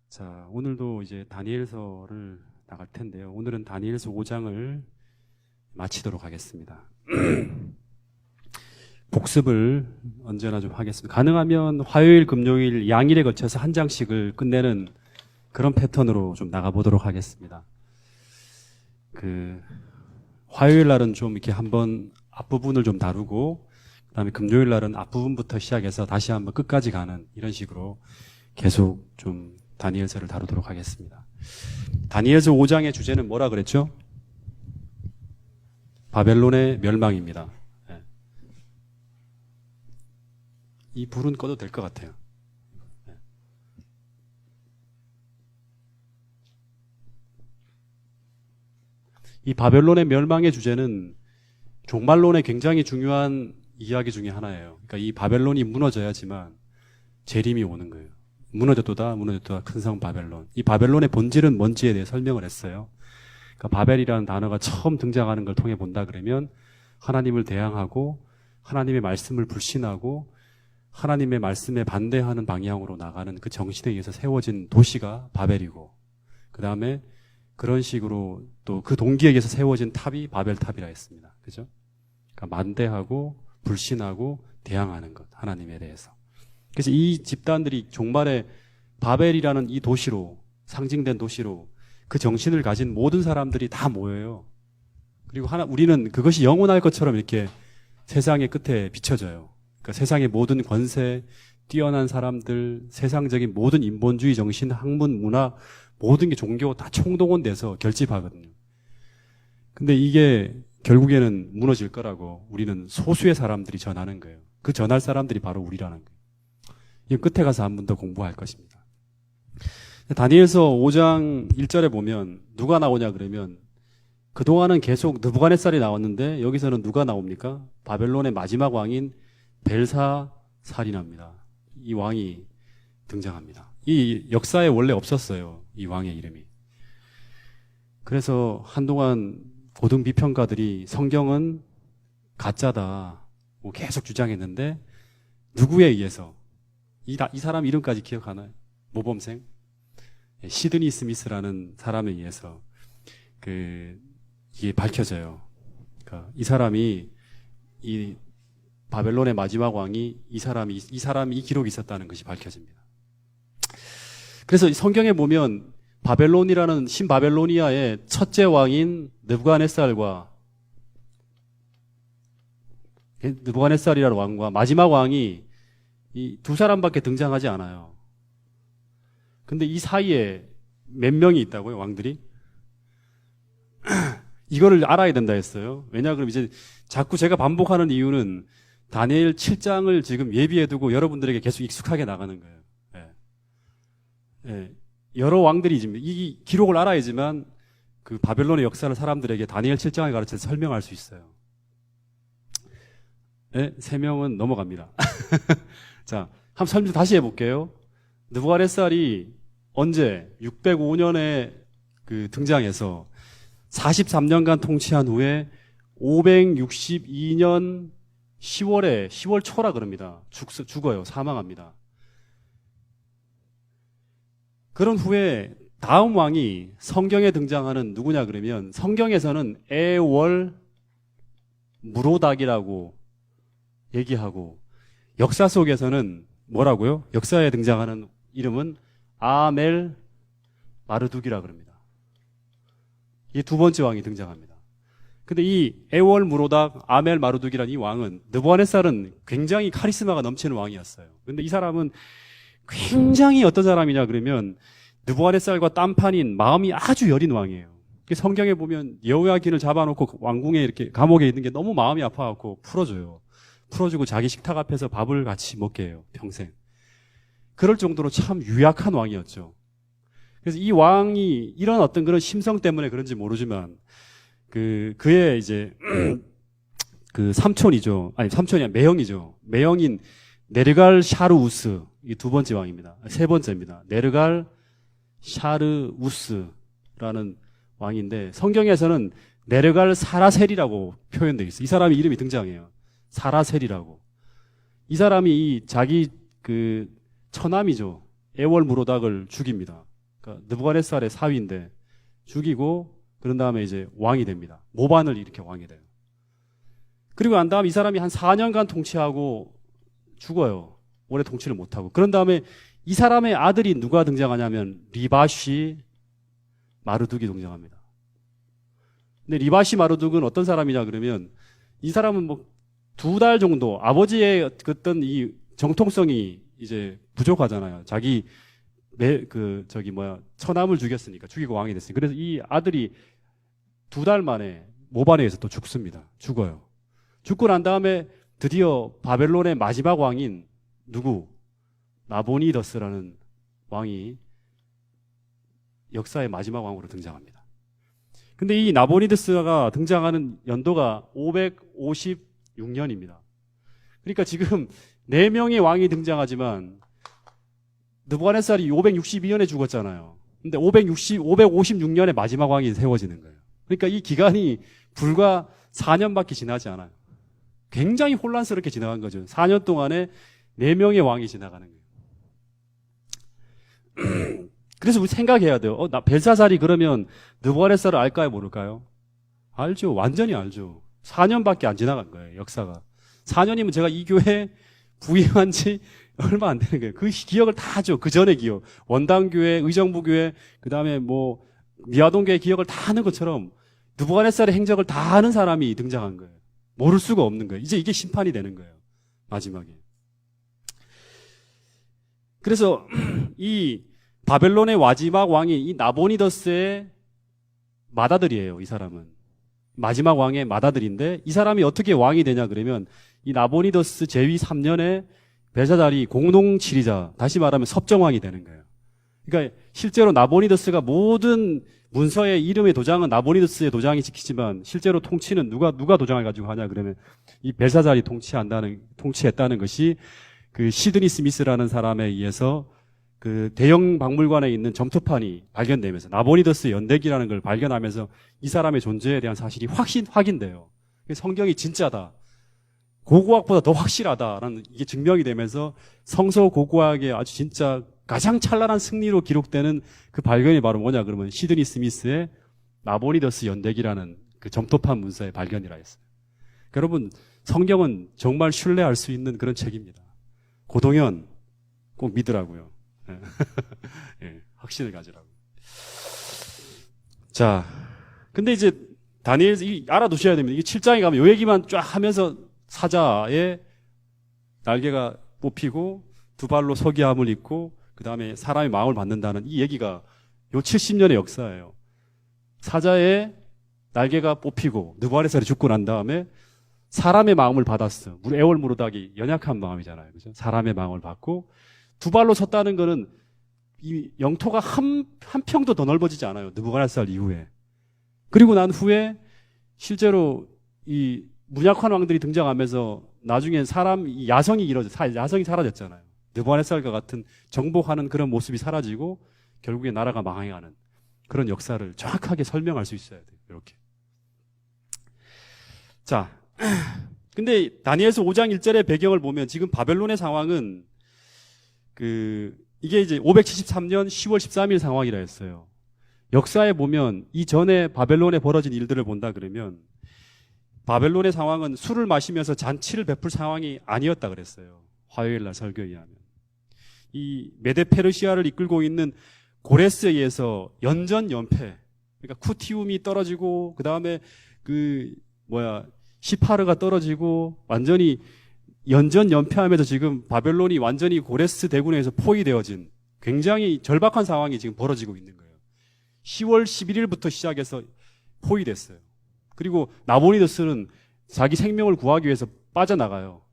자, 오늘도 이제 다니엘서를 나갈 텐데요. 오늘은 다니엘서 5장을 마치도록 하겠습니다. 복습을 언제나 좀 하겠습니다. 가능하면 화요일, 금요일, 양일에 걸쳐서 한 장씩을 끝내는 그런 패턴으로 좀 나가보도록 하겠습니다. 화요일 날은 좀 이렇게 한번 앞부분을 좀 다루고, 그 다음에 금요일 날은 앞부분부터 시작해서 다시 한번 끝까지 가는 이런 식으로 계속 좀 다니엘서를 다루도록 하겠습니다. 다니엘서 5장의 주제는 뭐라 그랬죠? 바벨론의 멸망입니다. 네. 이 불은 꺼도 될 것 같아요. 네. 이 바벨론의 멸망의 주제는 종말론의 굉장히 중요한 이야기 중에 하나예요. 그러니까 이 바벨론이 무너져야지만 재림이 오는 거예요. 무너졌도다 큰 성 바벨론. 이 바벨론의 본질은 뭔지에 대해 설명을 했어요. 그러니까 바벨이라는 단어가 처음 등장하는 걸 통해 본다 그러면 하나님을 대항하고 하나님의 말씀을 불신하고 하나님의 말씀에 반대하는 방향으로 나가는 그 정신에 의해서 세워진 도시가 바벨이고, 그 다음에 그런 식으로 또 그 동기에 의해서 세워진 탑이 바벨탑이라 했습니다. 그죠? 그러니까 반대하고 불신하고 대항하는 것, 하나님에 대해서. 그래서 이 집단들이 종말에 바벨이라는 이 도시로, 상징된 도시로 그 정신을 가진 모든 사람들이 다 모여요. 그리고 우리는 그것이 영원할 것처럼 이렇게 세상의 끝에 비춰져요. 그러니까 세상의 모든 권세, 뛰어난 사람들, 세상적인 모든 인본주의 정신, 학문, 문화, 모든 게 종교 다 총동원돼서 결집하거든요. 근데 이게 결국에는 무너질 거라고 우리는 소수의 사람들이 전하는 거예요. 그 전할 사람들이 바로 우리라는 거예요. 이 끝에 가서 한 번 더 공부할 것입니다. 다니엘서 5장 1절에 보면 누가 나오냐 그러면, 그동안은 계속 느부갓네살이 나왔는데 여기서는 누가 나옵니까? 바벨론의 마지막 왕인 벨사살이납니다. 이 왕이 등장합니다. 이 역사에 원래 없었어요, 이 왕의 이름이. 그래서 한동안 고등 비평가들이 성경은 가짜다 뭐 계속 주장했는데, 누구에 의해서? 이 사람 이름까지 기억하나요? 모범생? 시드니 스미스라는 사람에 의해서 이게 밝혀져요. 그러니까 이 사람이, 이 바벨론의 마지막 왕이 이 사람이 이 기록이 있었다는 것이 밝혀집니다. 그래서 성경에 보면 바벨론이라는 신바벨로니아의 첫째 왕인 느부갓네살과, 느부갓네살이라는 왕과 마지막 왕이 이 두 사람밖에 등장하지 않아요. 근데 이 사이에 몇 명이 있다고요, 왕들이? 이거를 알아야 된다 했어요. 왜냐 그러면 이제 자꾸 제가 반복하는 이유는 다니엘 7장을 지금 예비해두고 여러분들에게 계속 익숙하게 나가는 거예요. 예. 여러 왕들이 지금 이 기록을 알아야지만 그 바벨론의 역사를 사람들에게 다니엘 7장을 가르쳐서 설명할 수 있어요. 네, 3명은 넘어갑니다. 자, 한번 설명 다시 해볼게요. 느부갓네살이 언제 605년에 등장해서 43년간 통치한 후에 562년 10월 초라 그럽니다. 죽어요. 사망합니다. 그런 후에 다음 왕이 성경에 등장하는 누구냐 그러면, 성경에서는 에월 무로닥이라고 얘기하고, 역사 속에서는 뭐라고요? 역사에 등장하는 이름은 아멜 마르둑이라 그럽니다. 이 두 번째 왕이 등장합니다. 근데 이 에월 무로닥, 아멜 마르둑이라는 이 왕은, 느부갓네살은 굉장히 카리스마가 넘치는 왕이었어요. 근데 이 사람은 굉장히 어떤 사람이냐 그러면 느부갓네살과 딴판인 마음이 아주 여린 왕이에요. 성경에 보면 여호야긴을 잡아놓고 왕궁에 이렇게 감옥에 있는 게 너무 마음이 아파갖고 풀어주고 자기 식탁 앞에서 밥을 같이 먹게 해요, 평생. 그럴 정도로 참 유약한 왕이었죠. 그래서 이 왕이 이런 어떤 그런 심성 때문에 그런지 모르지만 그의 이제 삼촌이 아니라 매형인 네르갈 샤르우스, 이 두 번째 왕입니다. 세 번째입니다. 네르갈 샤르우스라는 왕인데 성경에서는 네르갈 사라셀이라고 표현되어 있어요. 이 사람의 이름이 등장해요. 사라셀이라고. 이 사람이 자기 처남이죠, 에월 무로닥을 죽입니다. 그러니까 느부갓네살의 사위인데 죽이고 그런 다음에 이제 왕이 됩니다. 모반을 일으켜 왕이 돼요. 그리고 난 다음 이 사람이 한 4년간 통치하고 죽어요. 오래 통치를 못하고. 그런 다음에 이 사람의 아들이 누가 등장하냐면 리바시 마르둑이 등장합니다. 근데 리바시 마르둑은 어떤 사람이냐 그러면 이 사람은 뭐 2달 정도 아버지의 어떤 이 정통성이 이제 부족하잖아요. 자기 처남을 죽였으니까 죽이고 왕이 됐으니까. 그래서 이 아들이 2달 만에 모반에 의해서 또 죽습니다. 죽어요. 죽고 난 다음에 드디어 바벨론의 마지막 왕인 누구? 나보니더스라는 왕이 역사의 마지막 왕으로 등장합니다. 근데 이 나보니더스가 등장하는 연도가 556년입니다. 그러니까 지금 4명의 왕이 등장하지만 느부갓네살이 562년에 죽었잖아요. 근데 556년에 마지막 왕이 세워지는 거예요. 그러니까 이 기간이 불과 4년밖에 지나지 않아요. 굉장히 혼란스럽게 지나간 거죠. 4년 동안에 4명의 왕이 지나가는 거예요. 그래서 우리 생각해야 돼요. 벨사살이 그러면 느부갓네살을 알까요, 모를까요? 알죠. 완전히 알죠. 4년밖에 안 지나간 거예요, 역사가. 4년이면 제가 이 교회 부임한 지 얼마 안 되는 거예요. 그 기억을 다 하죠. 그 전의 기억. 원당교회, 의정부교회, 그 다음에 뭐 미아동교회 기억을 다 하는 것처럼 느부갓네살의 행적을 다 아는 사람이 등장한 거예요. 모를 수가 없는 거예요. 이제 이게 심판이 되는 거예요. 마지막에. 그래서 이 바벨론의 마지막 왕이 이 나보니더스의 맏아들이에요. 이 사람은. 마지막 왕의 맏아들인데 이 사람이 어떻게 왕이 되냐 그러면 이 나보니더스 제위 3년에 벨사살이 공동치리자, 다시 말하면 섭정왕이 되는 거예요. 그러니까 실제로 나보니더스가 모든 문서의 이름의 도장은 나보니더스의 도장이 찍히지만 실제로 통치는 누가 도장을 가지고 하냐 그러면 이 벨사살이 통치했다는 것이 그 시드니 스미스라는 사람에 의해서 그 대형 박물관에 있는 점토판이 발견되면서 나보니더스 연대기라는 걸 발견하면서 이 사람의 존재에 대한 사실이 확인돼요. 성경이 진짜다. 고고학보다 더 확실하다라는 이게 증명이 되면서 성서 고고학의 아주 진짜 가장 찬란한 승리로 기록되는 그 발견이 바로 뭐냐 그러면 시드니 스미스의 나보니더스 연대기라는 그 점토판 문서의 발견이라 했어요. 여러분 성경은 정말 신뢰할 수 있는 그런 책입니다. 고동현 꼭 믿으라고요. 예, 확신을 가지라고. 자, 근데 이제 다니엘 알아두셔야 됩니다. 이게 7장에 가면 요 얘기만 쫙 하면서 사자의 날개가 뽑히고 두 발로 서기함을 입고 그 다음에 사람의 마음을 받는다는 이 얘기가 요 70년의 역사예요. 사자의 날개가 뽑히고 느부갓네살이 죽고 난 다음에 사람의 마음을 받았어. 애월무르닥이 연약한 마음이잖아요. 그죠? 사람의 마음을 받고 두 발로 섰다는 거는 이 영토가 한 평도 더 넓어지지 않아요. 느부갓네살 이후에. 그리고 난 후에 실제로 이 문약한 왕들이 등장하면서 나중에 야성이 야성이 사라졌잖아요. 느부갓네살과 같은 정복하는 그런 모습이 사라지고 결국에 나라가 망해가는 그런 역사를 정확하게 설명할 수 있어야 돼요. 이렇게. 자, 근데 다니엘서 5장 1절의 배경을 보면 지금 바벨론의 상황은 이게 이제 573년 10월 13일 상황이라 했어요. 역사에 보면 이전에 바벨론에 벌어진 일들을 본다 그러면 바벨론의 상황은 술을 마시면서 잔치를 베풀 상황이 아니었다 그랬어요. 화요일 날 설교에 의하면. 이 메데 페르시아를 이끌고 있는 고레스에 의해서 연전연패. 그러니까 쿠티움이 떨어지고 그다음에 시파르가 떨어지고 완전히 연전연패하면서 지금 바벨론이 완전히 고레스 대군에 의해서 포위되어진 굉장히 절박한 상황이 지금 벌어지고 있는 거예요. 10월 11일부터 시작해서 포위됐어요. 그리고 나보니더스는 자기 생명을 구하기 위해서 빠져나가요.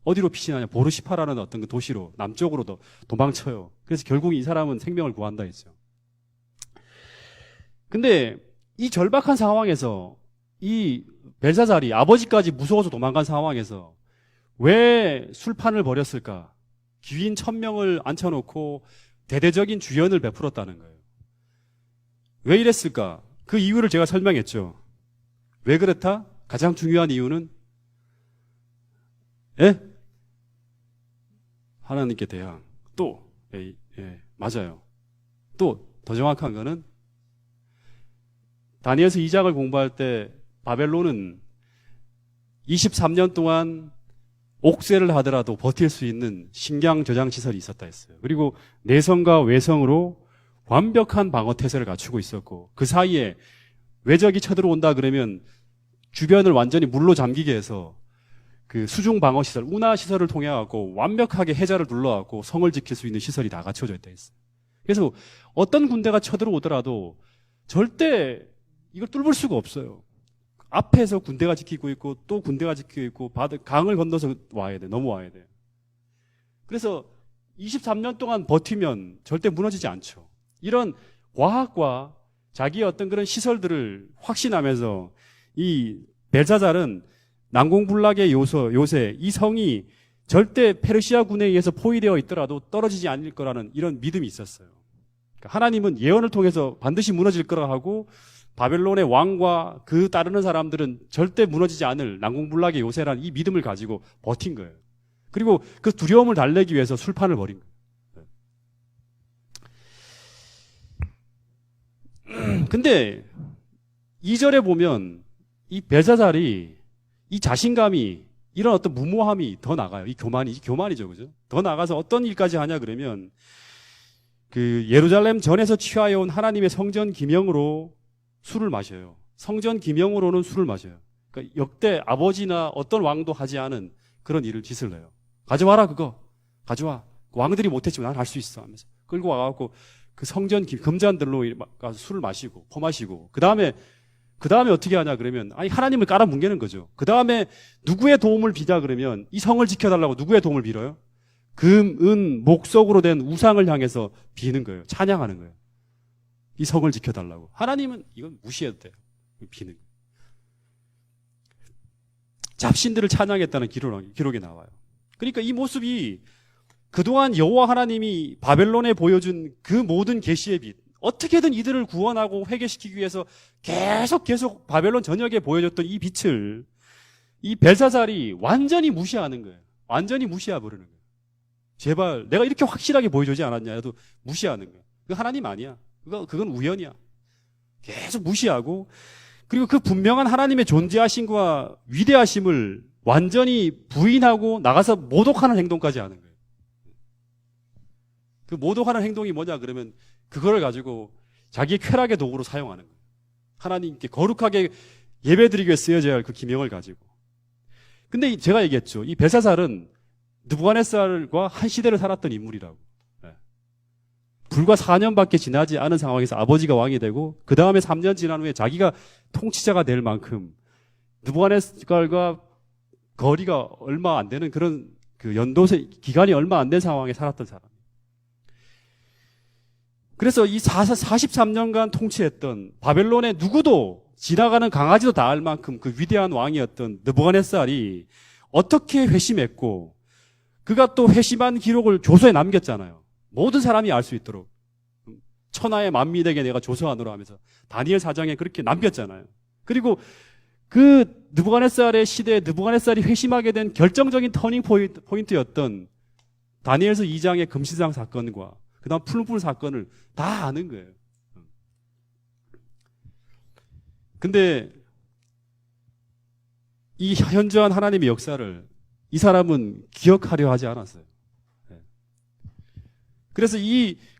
어디로 피신하냐? 보르시파라는 어떤 그 도시로 남쪽으로 도망쳐요. 그래서 결국 이 사람은 생명을 구한다 했죠. 근데 이 절박한 상황에서 이 벨사살이 아버지까지 무서워서 도망간 상황에서 왜 술판을 벌였을까? 귀인 1000명을 앉혀놓고 대대적인 주연을 베풀었다는 거예요. 왜 이랬을까? 그 이유를 제가 설명했죠. 왜 그렇다? 가장 중요한 이유는 하나님께 대항. 또 맞아요. 또 더 정확한 거는 다니엘서 2장을 공부할 때 바벨론은 23년 동안 옥세를 하더라도 버틸 수 있는 식량 저장 시설이 있었다 했어요. 그리고 내성과 외성으로 완벽한 방어 태세를 갖추고 있었고, 그 사이에 외적이 쳐들어온다 그러면 주변을 완전히 물로 잠기게 해서 그 수중 방어 시설, 운하 시설을 통해 갖고 완벽하게 해자를 둘러 갖고 성을 지킬 수 있는 시설이 다 갖춰져 있다 했어요. 그래서 어떤 군대가 쳐들어오더라도 절대 이걸 뚫을 수가 없어요. 앞에서 군대가 지키고 있고 또 군대가 지키고 있고 강을 건너서 와야 돼. 넘어와야 돼. 그래서 23년 동안 버티면 절대 무너지지 않죠. 이런 과학과 자기의 어떤 그런 시설들을 확신하면서 이 벨사살은 난공불락의 요새 이 성이 절대 페르시아군에 의해서 포위되어 있더라도 떨어지지 않을 거라는 이런 믿음이 있었어요. 그러니까 하나님은 예언을 통해서 반드시 무너질 거라 하고 바벨론의 왕과 그 따르는 사람들은 절대 무너지지 않을 난공불락의 요새라는 이 믿음을 가지고 버틴 거예요. 그리고 그 두려움을 달래기 위해서 술판을 벌인 거예요. 근데 2절에 보면 이 벨사살이 이 자신감이 이런 어떤 무모함이 더 나가요. 이 교만이죠. 그죠? 더 나가서 어떤 일까지 하냐 그러면 그 예루살렘 전에서 취하여 온 하나님의 성전 기명으로 술을 마셔요. 성전 기명으로는 술을 마셔요. 그러니까 역대 아버지나 어떤 왕도 하지 않은 그런 일을 짓을 내요. 가져와라 그거. 가져와. 왕들이 못했지만 난 할 수 있어 하면서 끌고 와갖고 그 성전 금잔들로 가서 술을 마시고 퍼마시고 그 다음에 어떻게 하냐 그러면 아니 하나님을 깔아뭉개는 거죠. 그 다음에 누구의 도움을 비자 그러면 이 성을 지켜달라고 누구의 도움을 빌어요? 금, 은, 목석으로 된 우상을 향해서 비는 거예요. 찬양하는 거예요. 이 성을 지켜달라고. 하나님은 이건 무시해도 돼요. 비는 거예요. 잡신들을 찬양했다는 기록이 나와요. 그러니까 이 모습이 그동안 여호와 하나님이 바벨론에 보여준 그 모든 계시의 빛, 어떻게든 이들을 구원하고 회개시키기 위해서 계속 바벨론 전역에 보여줬던 이 빛을 이 벨사살이 완전히 무시하는 거예요. 완전히 무시해버리는 거예요. 제발 내가 이렇게 확실하게 보여주지 않았냐 해도 무시하는 거예요. 그거 하나님 아니야. 그건 우연이야. 계속 무시하고 그리고 그 분명한 하나님의 존재하심과 위대하심을 완전히 부인하고 나가서 모독하는 행동까지 하는 거예요. 그 모독하는 행동이 뭐냐 그러면 그거를 가지고 자기의 쾌락의 도구로 사용하는 거예요. 하나님께 거룩하게 예배드리기 위해 쓰여져야 할 그 기명을 가지고. 근데 제가 얘기했죠. 이 벨사살은 느부갓네살과 한 시대를 살았던 인물이라고. 불과 4년밖에 지나지 않은 상황에서 아버지가 왕이 되고 그 다음에 3년 지난 후에 자기가 통치자가 될 만큼 느부갓네살과 거리가 얼마 안 되는 그런 그 연도세 기간이 얼마 안 된 상황에 살았던 사람. 그래서 이 43년간 통치했던 바벨론의 누구도 지나가는 강아지도 다 알 만큼 그 위대한 왕이었던 느부갓네살이 어떻게 회심했고 그가 또 회심한 기록을 조서에 남겼잖아요. 모든 사람이 알 수 있도록 천하의 만민에게 내가 조서하노라 하면서 다니엘 4장에 그렇게 남겼잖아요. 그리고 그 느부갓네살의 시대에 느부갓네살이 회심하게 된 결정적인 터닝 포인트였던 다니엘서 2장의 금시장 사건과 그 다음 푸른불 사건을 다 아는 거예요. 근데 이 현저한 하나님의 역사를 이 사람은 기억하려 하지 않았어요. 그래서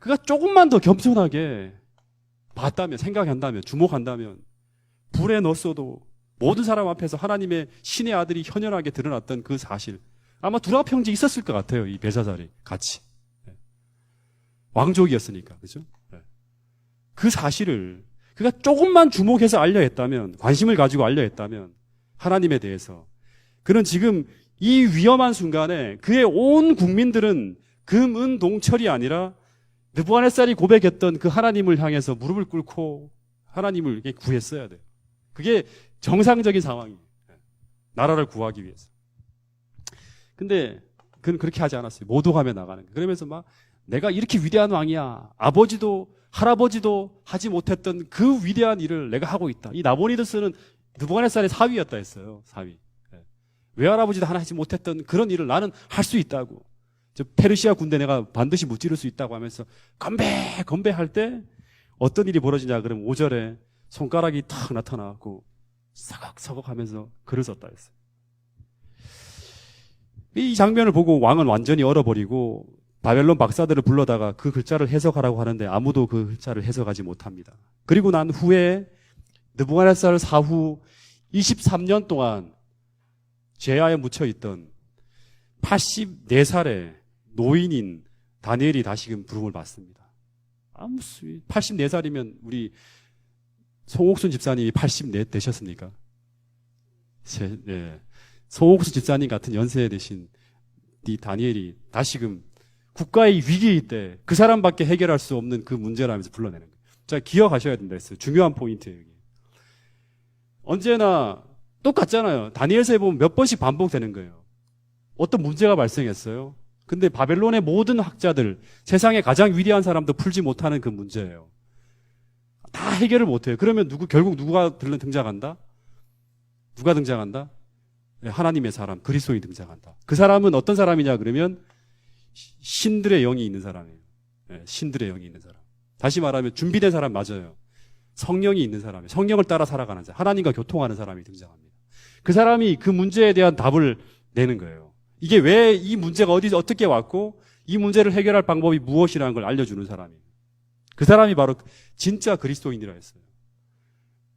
그가 조금만 더 겸손하게 봤다면, 생각한다면, 주목한다면, 불에 넣었어도 모든 사람 앞에서 하나님의 신의 아들이 현연하게 드러났던 그 사실, 아마 두라평지 있었을 것 같아요. 이 벨사살이 같이. 왕족이었으니까, 그죠? 그 사실을 그가 조금만 주목해서 알려 했다면, 관심을 가지고 알려 했다면, 하나님에 대해서, 그는 지금 이 위험한 순간에 그의 온 국민들은 금, 은, 동철이 아니라 느부갓네살이 고백했던 그 하나님을 향해서 무릎을 꿇고 하나님을 구했어야 돼요. 그게 정상적인 상황이에요. 나라를 구하기 위해서. 근데 그는 그렇게 하지 않았어요. 모독하며 나가는 거예요. 그러면서 막 내가 이렇게 위대한 왕이야. 아버지도 할아버지도 하지 못했던 그 위대한 일을 내가 하고 있다. 이 나보니드스는 느부갓네살의 사위였다 했어요. 사위. 외할아버지도 하나 하지 못했던 그런 일을 나는 할 수 있다고. 저 페르시아 군대 내가 반드시 무찌를 수 있다고 하면서 건배할 때 어떤 일이 벌어지냐 그러면 5절에 손가락이 탁 나타나고 사각사각 하면서 글을 썼다 했어요. 이 장면을 보고 왕은 완전히 얼어버리고 바벨론 박사들을 불러다가 그 글자를 해석하라고 하는데 아무도 그 글자를 해석하지 못합니다. 그리고 난 후에 느부갓네살 사후 23년 동안 죄아에 묻혀있던 84살의 노인인 다니엘이 다시금 부름을 받습니다. 84살이면 우리 송옥순 집사님이 84 되셨습니까? 네. 송옥순 집사님 같은 연세에 되신 이 다니엘이 다시금 국가의 위기일 때 그 사람밖에 해결할 수 없는 그 문제라면서 불러내는 거예요. 자, 기억하셔야 된다 했어요. 중요한 포인트예요. 여기. 언제나 똑같잖아요. 다니엘서에 보면 몇 번씩 반복되는 거예요. 어떤 문제가 발생했어요. 근데 바벨론의 모든 학자들, 세상의 가장 위대한 사람도 풀지 못하는 그 문제예요. 다 해결을 못해요. 그러면 결국 누가 등장한다? 누가 등장한다? 하나님의 사람, 그리스도인이 등장한다. 그 사람은 어떤 사람이냐 그러면 신들의 영이 있는 사람이에요. 신들의 영이 있는 사람. 다시 말하면 준비된 사람 맞아요. 성령이 있는 사람이에요. 성령을 따라 살아가는 사람, 하나님과 교통하는 사람이 등장합니다. 그 사람이 그 문제에 대한 답을 내는 거예요. 이게 왜 이 문제가 어떻게 왔고 이 문제를 해결할 방법이 무엇이라는 걸 알려주는 사람이에요. 그 사람이 바로 진짜 그리스도인이라 했어요.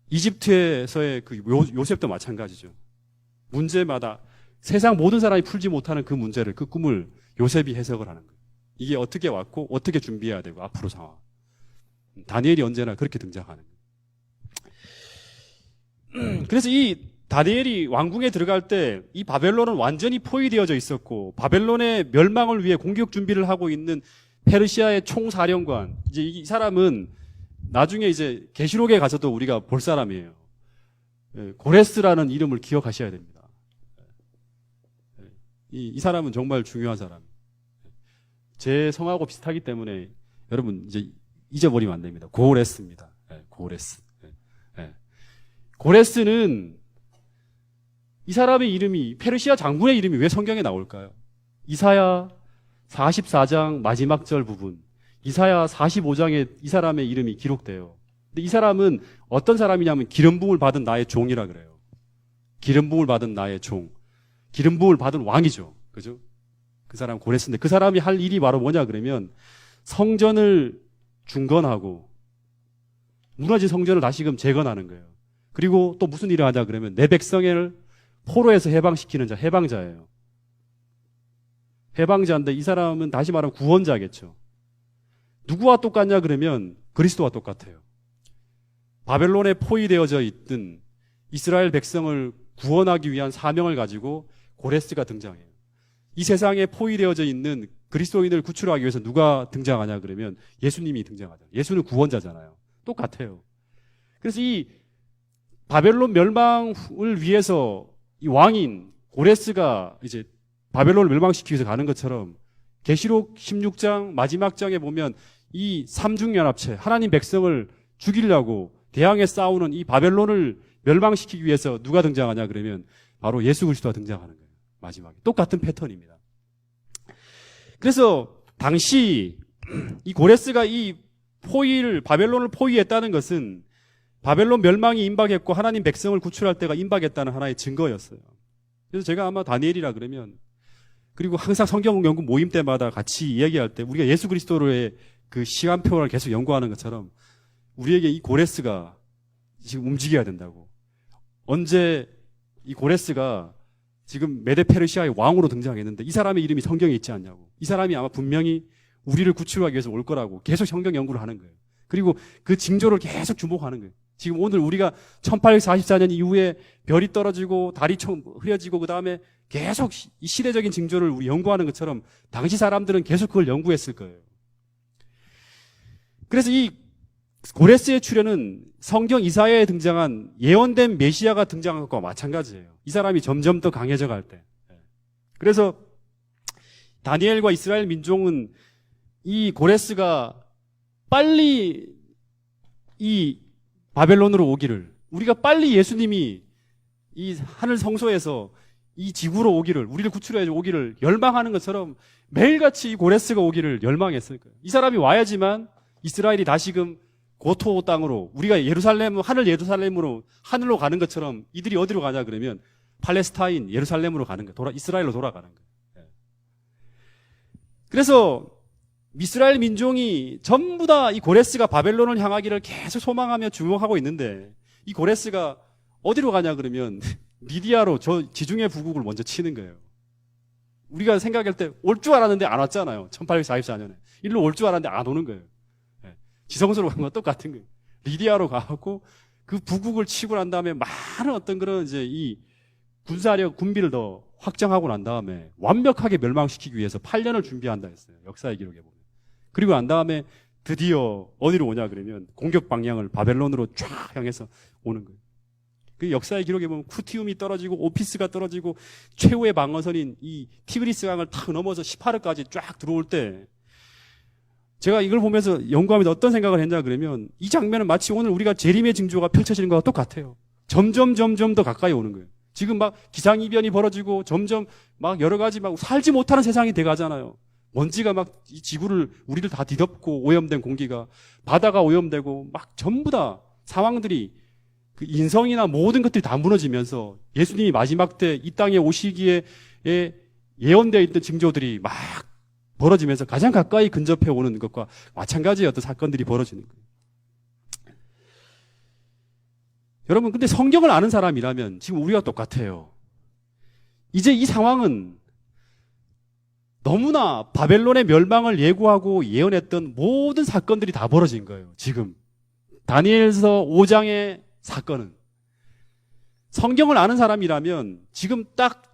이집트에서의 그 요셉도 마찬가지죠. 문제마다 세상 모든 사람이 풀지 못하는 그 문제를, 그 꿈을 요셉이 해석을 하는 거예요. 이게 어떻게 왔고 어떻게 준비해야 되고 앞으로 상황. 다니엘이 언제나 그렇게 등장하는 거예요. 그래서 이 다니엘이 왕궁에 들어갈 때 이 바벨론은 완전히 포위되어져 있었고 바벨론의 멸망을 위해 공격 준비를 하고 있는 페르시아의 총사령관, 이제 이 사람은 나중에 이제 계시록에 가서도 우리가 볼 사람이에요. 고레스라는 이름을 기억하셔야 됩니다. 이 사람은 정말 중요한 사람. 제 성하고 비슷하기 때문에 여러분 이제 잊어버리면 안 됩니다. 고레스입니다. 고레스. 고레스는 이 사람의 이름이, 페르시아 장군의 이름이 왜 성경에 나올까요? 이사야 44장 마지막 절 부분, 이사야 45장에 이 사람의 이름이 기록돼요. 근데 이 사람은 어떤 사람이냐면 기름 부음을 받은 나의 종이라 그래요. 기름 부음을 받은 나의 종. 기름 부음을 받은 왕이죠. 그죠? 그 사람 고레스인데 그 사람이 할 일이 바로 뭐냐 그러면 성전을 중건하고 무너진 성전을 다시금 재건하는 거예요. 그리고 또 무슨 일을 하냐 그러면 내 백성을 포로에서 해방시키는 자, 해방자예요. 해방자인데 이 사람은 다시 말하면 구원자겠죠. 누구와 똑같냐 그러면 그리스도와 똑같아요. 바벨론에 포위되어져 있던 이스라엘 백성을 구원하기 위한 사명을 가지고 고레스가 등장해요. 이 세상에 포위되어져 있는 그리스도인을 구출하기 위해서 누가 등장하냐 그러면 예수님이 등장하죠. 예수는 구원자잖아요. 똑같아요. 그래서 이 바벨론 멸망을 위해서 이 왕인 고레스가 이제 바벨론을 멸망시키기 위해서 가는 것처럼 계시록 16장 마지막 장에 보면 이 삼중연합체, 하나님 백성을 죽이려고 대항해 싸우는 이 바벨론을 멸망시키기 위해서 누가 등장하냐 그러면 바로 예수 그리스도가 등장하는 거예요. 마지막에. 똑같은 패턴입니다. 그래서 당시 이 고레스가 이 바벨론을 포위했다는 것은 바벨론 멸망이 임박했고 하나님 백성을 구출할 때가 임박했다는 하나의 증거였어요. 그래서 제가 아마 다니엘이라 그러면, 그리고 항상 성경 연구 모임 때마다 같이 이야기할 때 우리가 예수 그리스도로의 그 시간표를 계속 연구하는 것처럼 우리에게 이 고레스가 지금 움직여야 된다고. 언제 이 고레스가 지금 메데 페르시아의 왕으로 등장했는데 이 사람의 이름이 성경에 있지 않냐고. 이 사람이 아마 분명히 우리를 구출하기 위해서 올 거라고 계속 성경 연구를 하는 거예요. 그리고 그 징조를 계속 주목하는 거예요. 지금 오늘 우리가 1844년 이후에 별이 떨어지고 달이 흐려지고 그 다음에 계속 이 시대적인 징조를 우리 연구하는 것처럼 당시 사람들은 계속 그걸 연구했을 거예요. 그래서 이 고레스의 출현은 성경 이사야에 등장한 예언된 메시아가 등장한 것과 마찬가지예요. 이 사람이 점점 더 강해져 갈 때. 그래서 다니엘과 이스라엘 민족은 이 고레스가 빨리 이 바벨론으로 오기를, 우리가 빨리 예수님이 이 하늘 성소에서 이 지구로 오기를, 우리를 구출해 오기를 열망하는 것처럼 매일같이 이 고레스가 오기를 열망했을 거예요. 이 사람이 와야지만 이스라엘이 다시금 고토 땅으로 우리가 예루살렘 하늘 예루살렘으로 하늘로 가는 것처럼 이들이 어디로 가냐 그러면 팔레스타인 예루살렘으로 가는 거예요. 이스라엘로 돌아가는 거예요. 그래서 이스라엘 민족이 전부 다 이 고레스가 바벨론을 향하기를 계속 소망하며 주목하고 있는데 이 고레스가 어디로 가냐 그러면 미디아로 저 지중해 부국을 먼저 치는 거예요. 우리가 생각할 때 올 줄 알았는데 안 왔잖아요. 1844년에. 일로 올 줄 알았는데 안 오는 거예요. 지성소로 간 건 똑같은 거예요. 리디아로 가고 그 부국을 치고 난 다음에 많은 어떤 그런 이제 이 군사력, 군비를 더 확장하고 난 다음에 완벽하게 멸망시키기 위해서 8년을 준비한다 했어요. 역사의 기록에 보면. 그리고 난 다음에 드디어 어디로 오냐 그러면 공격 방향을 바벨론으로 쫙 향해서 오는 거예요. 그 역사의 기록에 보면 쿠티움이 떨어지고 오피스가 떨어지고 최후의 방어선인 이 티그리스 강을 탁 넘어서 18호까지 쫙 들어올 때 제가 이걸 보면서 연구하면서 어떤 생각을 했냐 그러면 이 장면은 마치 오늘 우리가 재림의 징조가 펼쳐지는 것과 똑같아요. 점점 더 가까이 오는 거예요. 지금 막 기상이변이 벌어지고 점점 막 여러 가지 막 살지 못하는 세상이 돼가잖아요. 먼지가 막 이 지구를 우리를 다 뒤덮고 오염된 공기가 바다가 오염되고 막 전부 다 상황들이 그 인성이나 모든 것들이 다 무너지면서 예수님이 마지막 때 이 땅에 오시기에 예언되어 있던 징조들이 막 벌어지면서 가장 가까이 근접해 오는 것과 마찬가지의 어떤 사건들이 벌어지는 거예요. 여러분, 근데 성경을 아는 사람이라면 지금 우리가 똑같아요. 이제 이 상황은 너무나 바벨론의 멸망을 예고하고 예언했던 모든 사건들이 다 벌어진 거예요. 지금 다니엘서 5장의 사건은 성경을 아는 사람이라면 지금 딱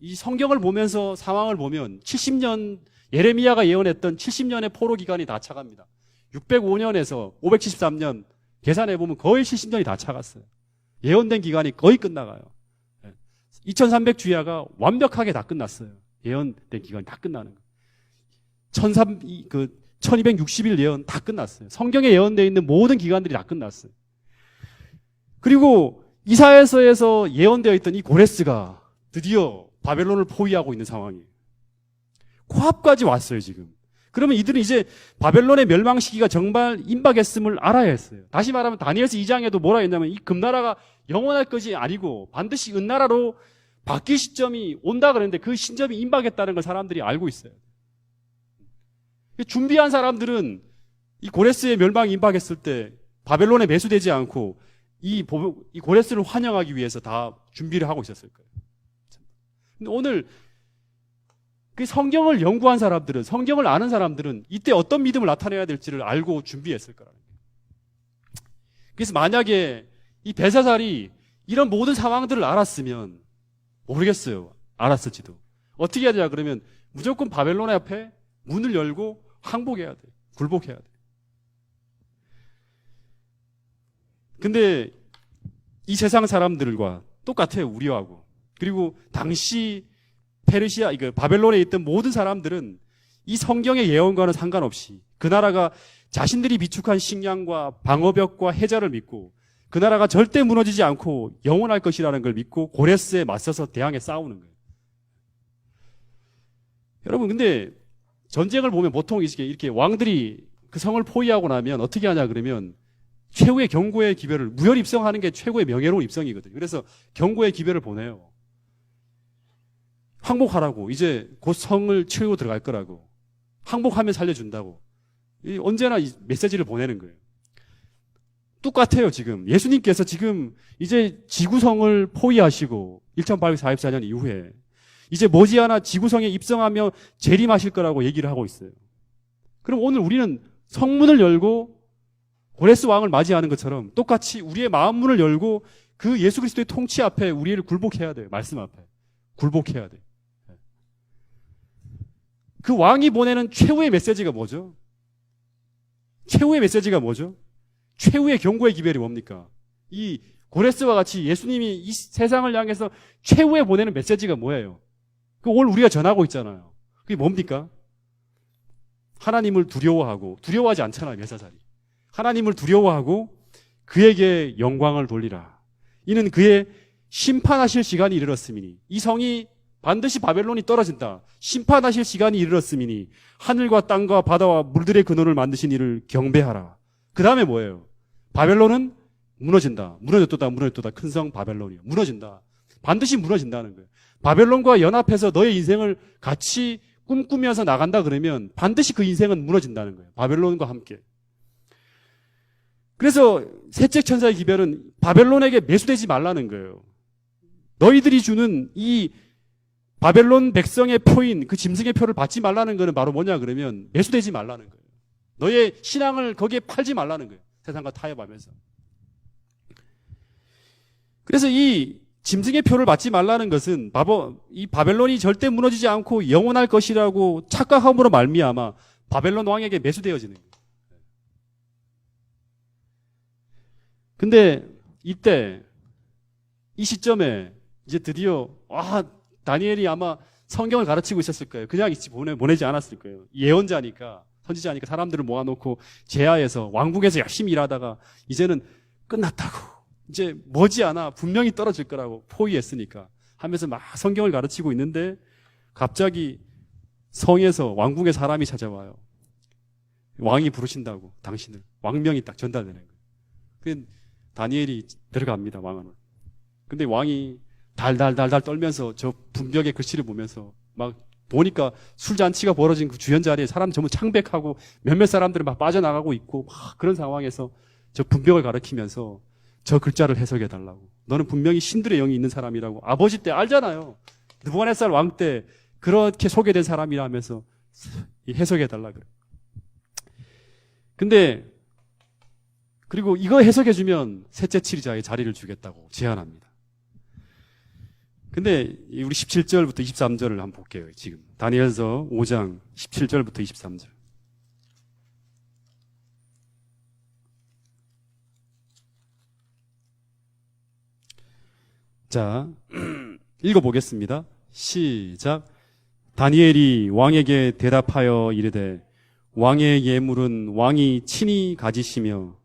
이 성경을 보면서 상황을 보면 70년 예레미야가 예언했던 70년의 포로 기간이 다 차갑니다. 605년에서 573년 계산해 보면 거의 70년이 다 차갔어요. 예언된 기간이 거의 끝나가요. 2300주야가 완벽하게 다 끝났어요. 예언된 기간이 다 끝나는 거예요. 1260일 예언 다 끝났어요. 성경에 예언되어 있는 모든 기간들이 다 끝났어요. 그리고 이사야서에서 예언되어 있던 이 고레스가 드디어 바벨론을 포위하고 있는 상황이에요. 코앞까지 왔어요, 지금. 그러면 이들은 이제 바벨론의 멸망 시기가 정말 임박했음을 알아야 했어요. 다시 말하면 다니엘서 2장에도 뭐라 했냐면 이 금나라가 영원할 것이 아니고 반드시 은나라로 바뀔 시점이 온다 그랬는데 그 시점이 임박했다는 걸 사람들이 알고 있어요. 준비한 사람들은 이 고레스의 멸망이 임박했을 때 바벨론에 매수되지 않고 이 고레스를 환영하기 위해서 다 준비를 하고 있었을 거예요. 근데 오늘 그 성경을 연구한 사람들은, 성경을 아는 사람들은 이때 어떤 믿음을 나타내야 될지를 알고 준비했을 거라는 거예요. 그래서 만약에 이 벨사살이 이런 모든 상황들을 알았으면 모르겠어요. 알았을지도. 어떻게 해야 되냐 그러면 무조건 바벨론 앞에 문을 열고 항복해야 돼. 굴복해야 돼. 근데 이 세상 사람들과 똑같아요. 우리하고. 그리고 당시 페르시아, 바벨론에 있던 모든 사람들은 이 성경의 예언과는 상관없이 그 나라가 자신들이 비축한 식량과 방어벽과 해자를 믿고 그 나라가 절대 무너지지 않고 영원할 것이라는 걸 믿고 고레스에 맞서서 대항해 싸우는 거예요. 여러분, 근데 전쟁을 보면 보통 이렇게 왕들이 그 성을 포위하고 나면 어떻게 하냐 그러면 최후의 경고의 기별을, 무혈 입성하는 게 최고의 명예로운 입성이거든요. 그래서 경고의 기별을 보내요. 항복하라고. 이제 곧 성을 치우고 들어갈 거라고. 항복하면 살려준다고. 언제나 이 메시지를 보내는 거예요. 똑같아요, 지금. 예수님께서 지금 이제 지구성을 포위하시고 1844년 이후에 이제 머지않아 지구성에 입성하며 재림하실 거라고 얘기를 하고 있어요. 그럼 오늘 우리는 성문을 열고 고레스 왕을 맞이하는 것처럼 똑같이 우리의 마음문을 열고 그 예수 그리스도의 통치 앞에 우리를 굴복해야 돼요. 말씀 앞에. 굴복해야 돼요. 그 왕이 보내는 최후의 메시지가 뭐죠? 최후의 메시지가 뭐죠? 최후의 경고의 기별이 뭡니까? 이 고레스와 같이 예수님이 이 세상을 향해서 최후에 보내는 메시지가 뭐예요? 그 오늘 우리가 전하고 있잖아요. 그게 뭡니까? 하나님을 두려워하고, 두려워하지 않잖아요, 벨사살이. 하나님을 두려워하고 그에게 영광을 돌리라. 이는 그의 심판하실 시간이 이르렀음이니, 이 성이 반드시 바벨론이 떨어진다. 심판하실 시간이 이르렀음이니 하늘과 땅과 바다와 물들의 근원을 만드신 이를 경배하라. 그 다음에 뭐예요? 바벨론은 무너진다. 무너졌도다. 무너졌도다. 큰 성 바벨론이요. 무너진다. 반드시 무너진다는 거예요. 바벨론과 연합해서 너의 인생을 같이 꿈꾸면서 나간다 그러면 반드시 그 인생은 무너진다는 거예요. 바벨론과 함께. 그래서 셋째 천사의 기별은 바벨론에게 매수되지 말라는 거예요. 너희들이 주는 이 바벨론 백성의 표인 그 짐승의 표를 받지 말라는 거는 바로 뭐냐 그러면 매수되지 말라는 거예요. 너의 신앙을 거기에 팔지 말라는 거예요. 세상과 타협하면서. 그래서 이 짐승의 표를 받지 말라는 것은 이 바벨론이 절대 무너지지 않고 영원할 것이라고 착각함으로 말미암아 바벨론 왕에게 매수되어지는 거예요. 근데 이때 이 시점에 이제 드디어 다니엘이 아마 성경을 가르치고 있었을 거예요. 그냥 보내지 않았을 거예요. 예언자니까 선지자니까 사람들을 모아놓고 제하에서 왕궁에서 열심히 일하다가 이제는 끝났다고. 이제 머지않아 분명히 떨어질 거라고 포위했으니까 하면서 막 성경을 가르치고 있는데 갑자기 성에서 왕궁의 사람이 찾아와요. 왕이 부르신다고 당신을. 왕명이 딱 전달되는 거예요. 그 다니엘이 들어갑니다. 왕은. 근데 왕이 달달달달 떨면서 저 분벽의 글씨를 보면서 막 보니까 술잔치가 벌어진 그 주연 자리에 사람 전부 창백하고 몇몇 사람들은 막 빠져나가고 있고 막 그런 상황에서 저 분벽을 가리키면서 저 글자를 해석해 달라고. 너는 분명히 신들의 영이 있는 사람이라고. 아버지 때 알잖아요. 느부갓네살 왕 때 그렇게 소개된 사람이라 하면서 해석해 달라 그래. 근데 그리고 이거 해석해 주면 셋째 치리자의 자리를 주겠다고 제안합니다. 근데 우리 17절부터 23절을 한번 볼게요. 지금 다니엘서 5장 17절부터 23절. 자, 읽어보겠습니다. 시작. 다니엘이 왕에게 대답하여 이르되 왕의 예물은 왕이 친히 가지시며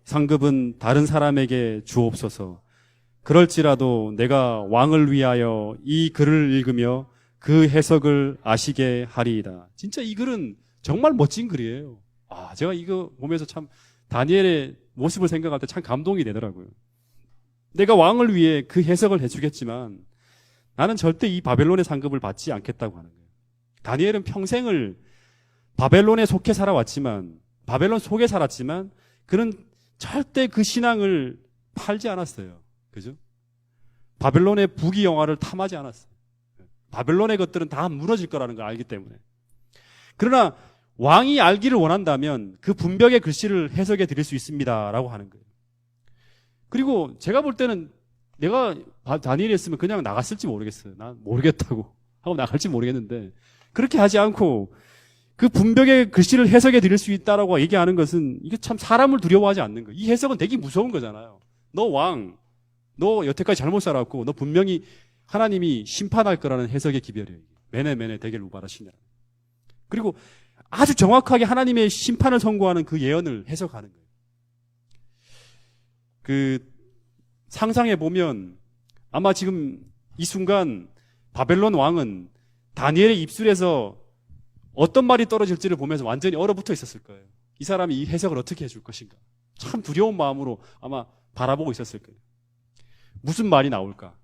상급은 다른 사람에게 주옵소서. 그럴지라도 내가 왕을 위하여 이 글을 읽으며 그 해석을 아시게 하리이다. 진짜 이 글은 정말 멋진 글이에요. 제가 이거 보면서 참 다니엘의 모습을 생각할 때 참 감동이 되더라고요. 내가 왕을 위해 그 해석을 해주겠지만 나는 절대 이 바벨론의 상급을 받지 않겠다고 하는 거예요. 다니엘은 평생을 바벨론에 속해 살아왔지만 바벨론 속에 살았지만 그는 절대 그 신앙을 팔지 않았어요. 그죠? 바벨론의 부귀영화를 탐하지 않았어요. 바벨론의 것들은 다 무너질 거라는 걸 알기 때문에. 그러나 왕이 알기를 원한다면 그 분벽의 글씨를 해석해 드릴 수 있습니다라고 하는 거예요. 그리고 제가 볼 때는 내가 다니엘이었으면 그냥 나갔을지 모르겠어요. 난 모르겠다고 하고 나갈지 모르겠는데 그렇게 하지 않고 그 분벽의 글씨를 해석해 드릴 수 있다라고 얘기하는 것은 이게 참 사람을 두려워하지 않는 거예요. 이 해석은 되게 무서운 거잖아요. 너 왕, 너 여태까지 잘못 살았고 너 분명히 하나님이 심판할 거라는 해석의 기별이에요. 메네 데겔 우바라시냐. 그리고 아주 정확하게 하나님의 심판을 선고하는 그 예언을 해석하는 거예요. 그 상상해 보면 아마 지금 이 순간 바벨론 왕은 다니엘의 입술에서 어떤 말이 떨어질지를 보면서 완전히 얼어붙어 있었을 거예요. 이 사람이 이 해석을 어떻게 해줄 것인가. 참 두려운 마음으로 아마 바라보고 있었을 거예요. 무슨 말이 나올까?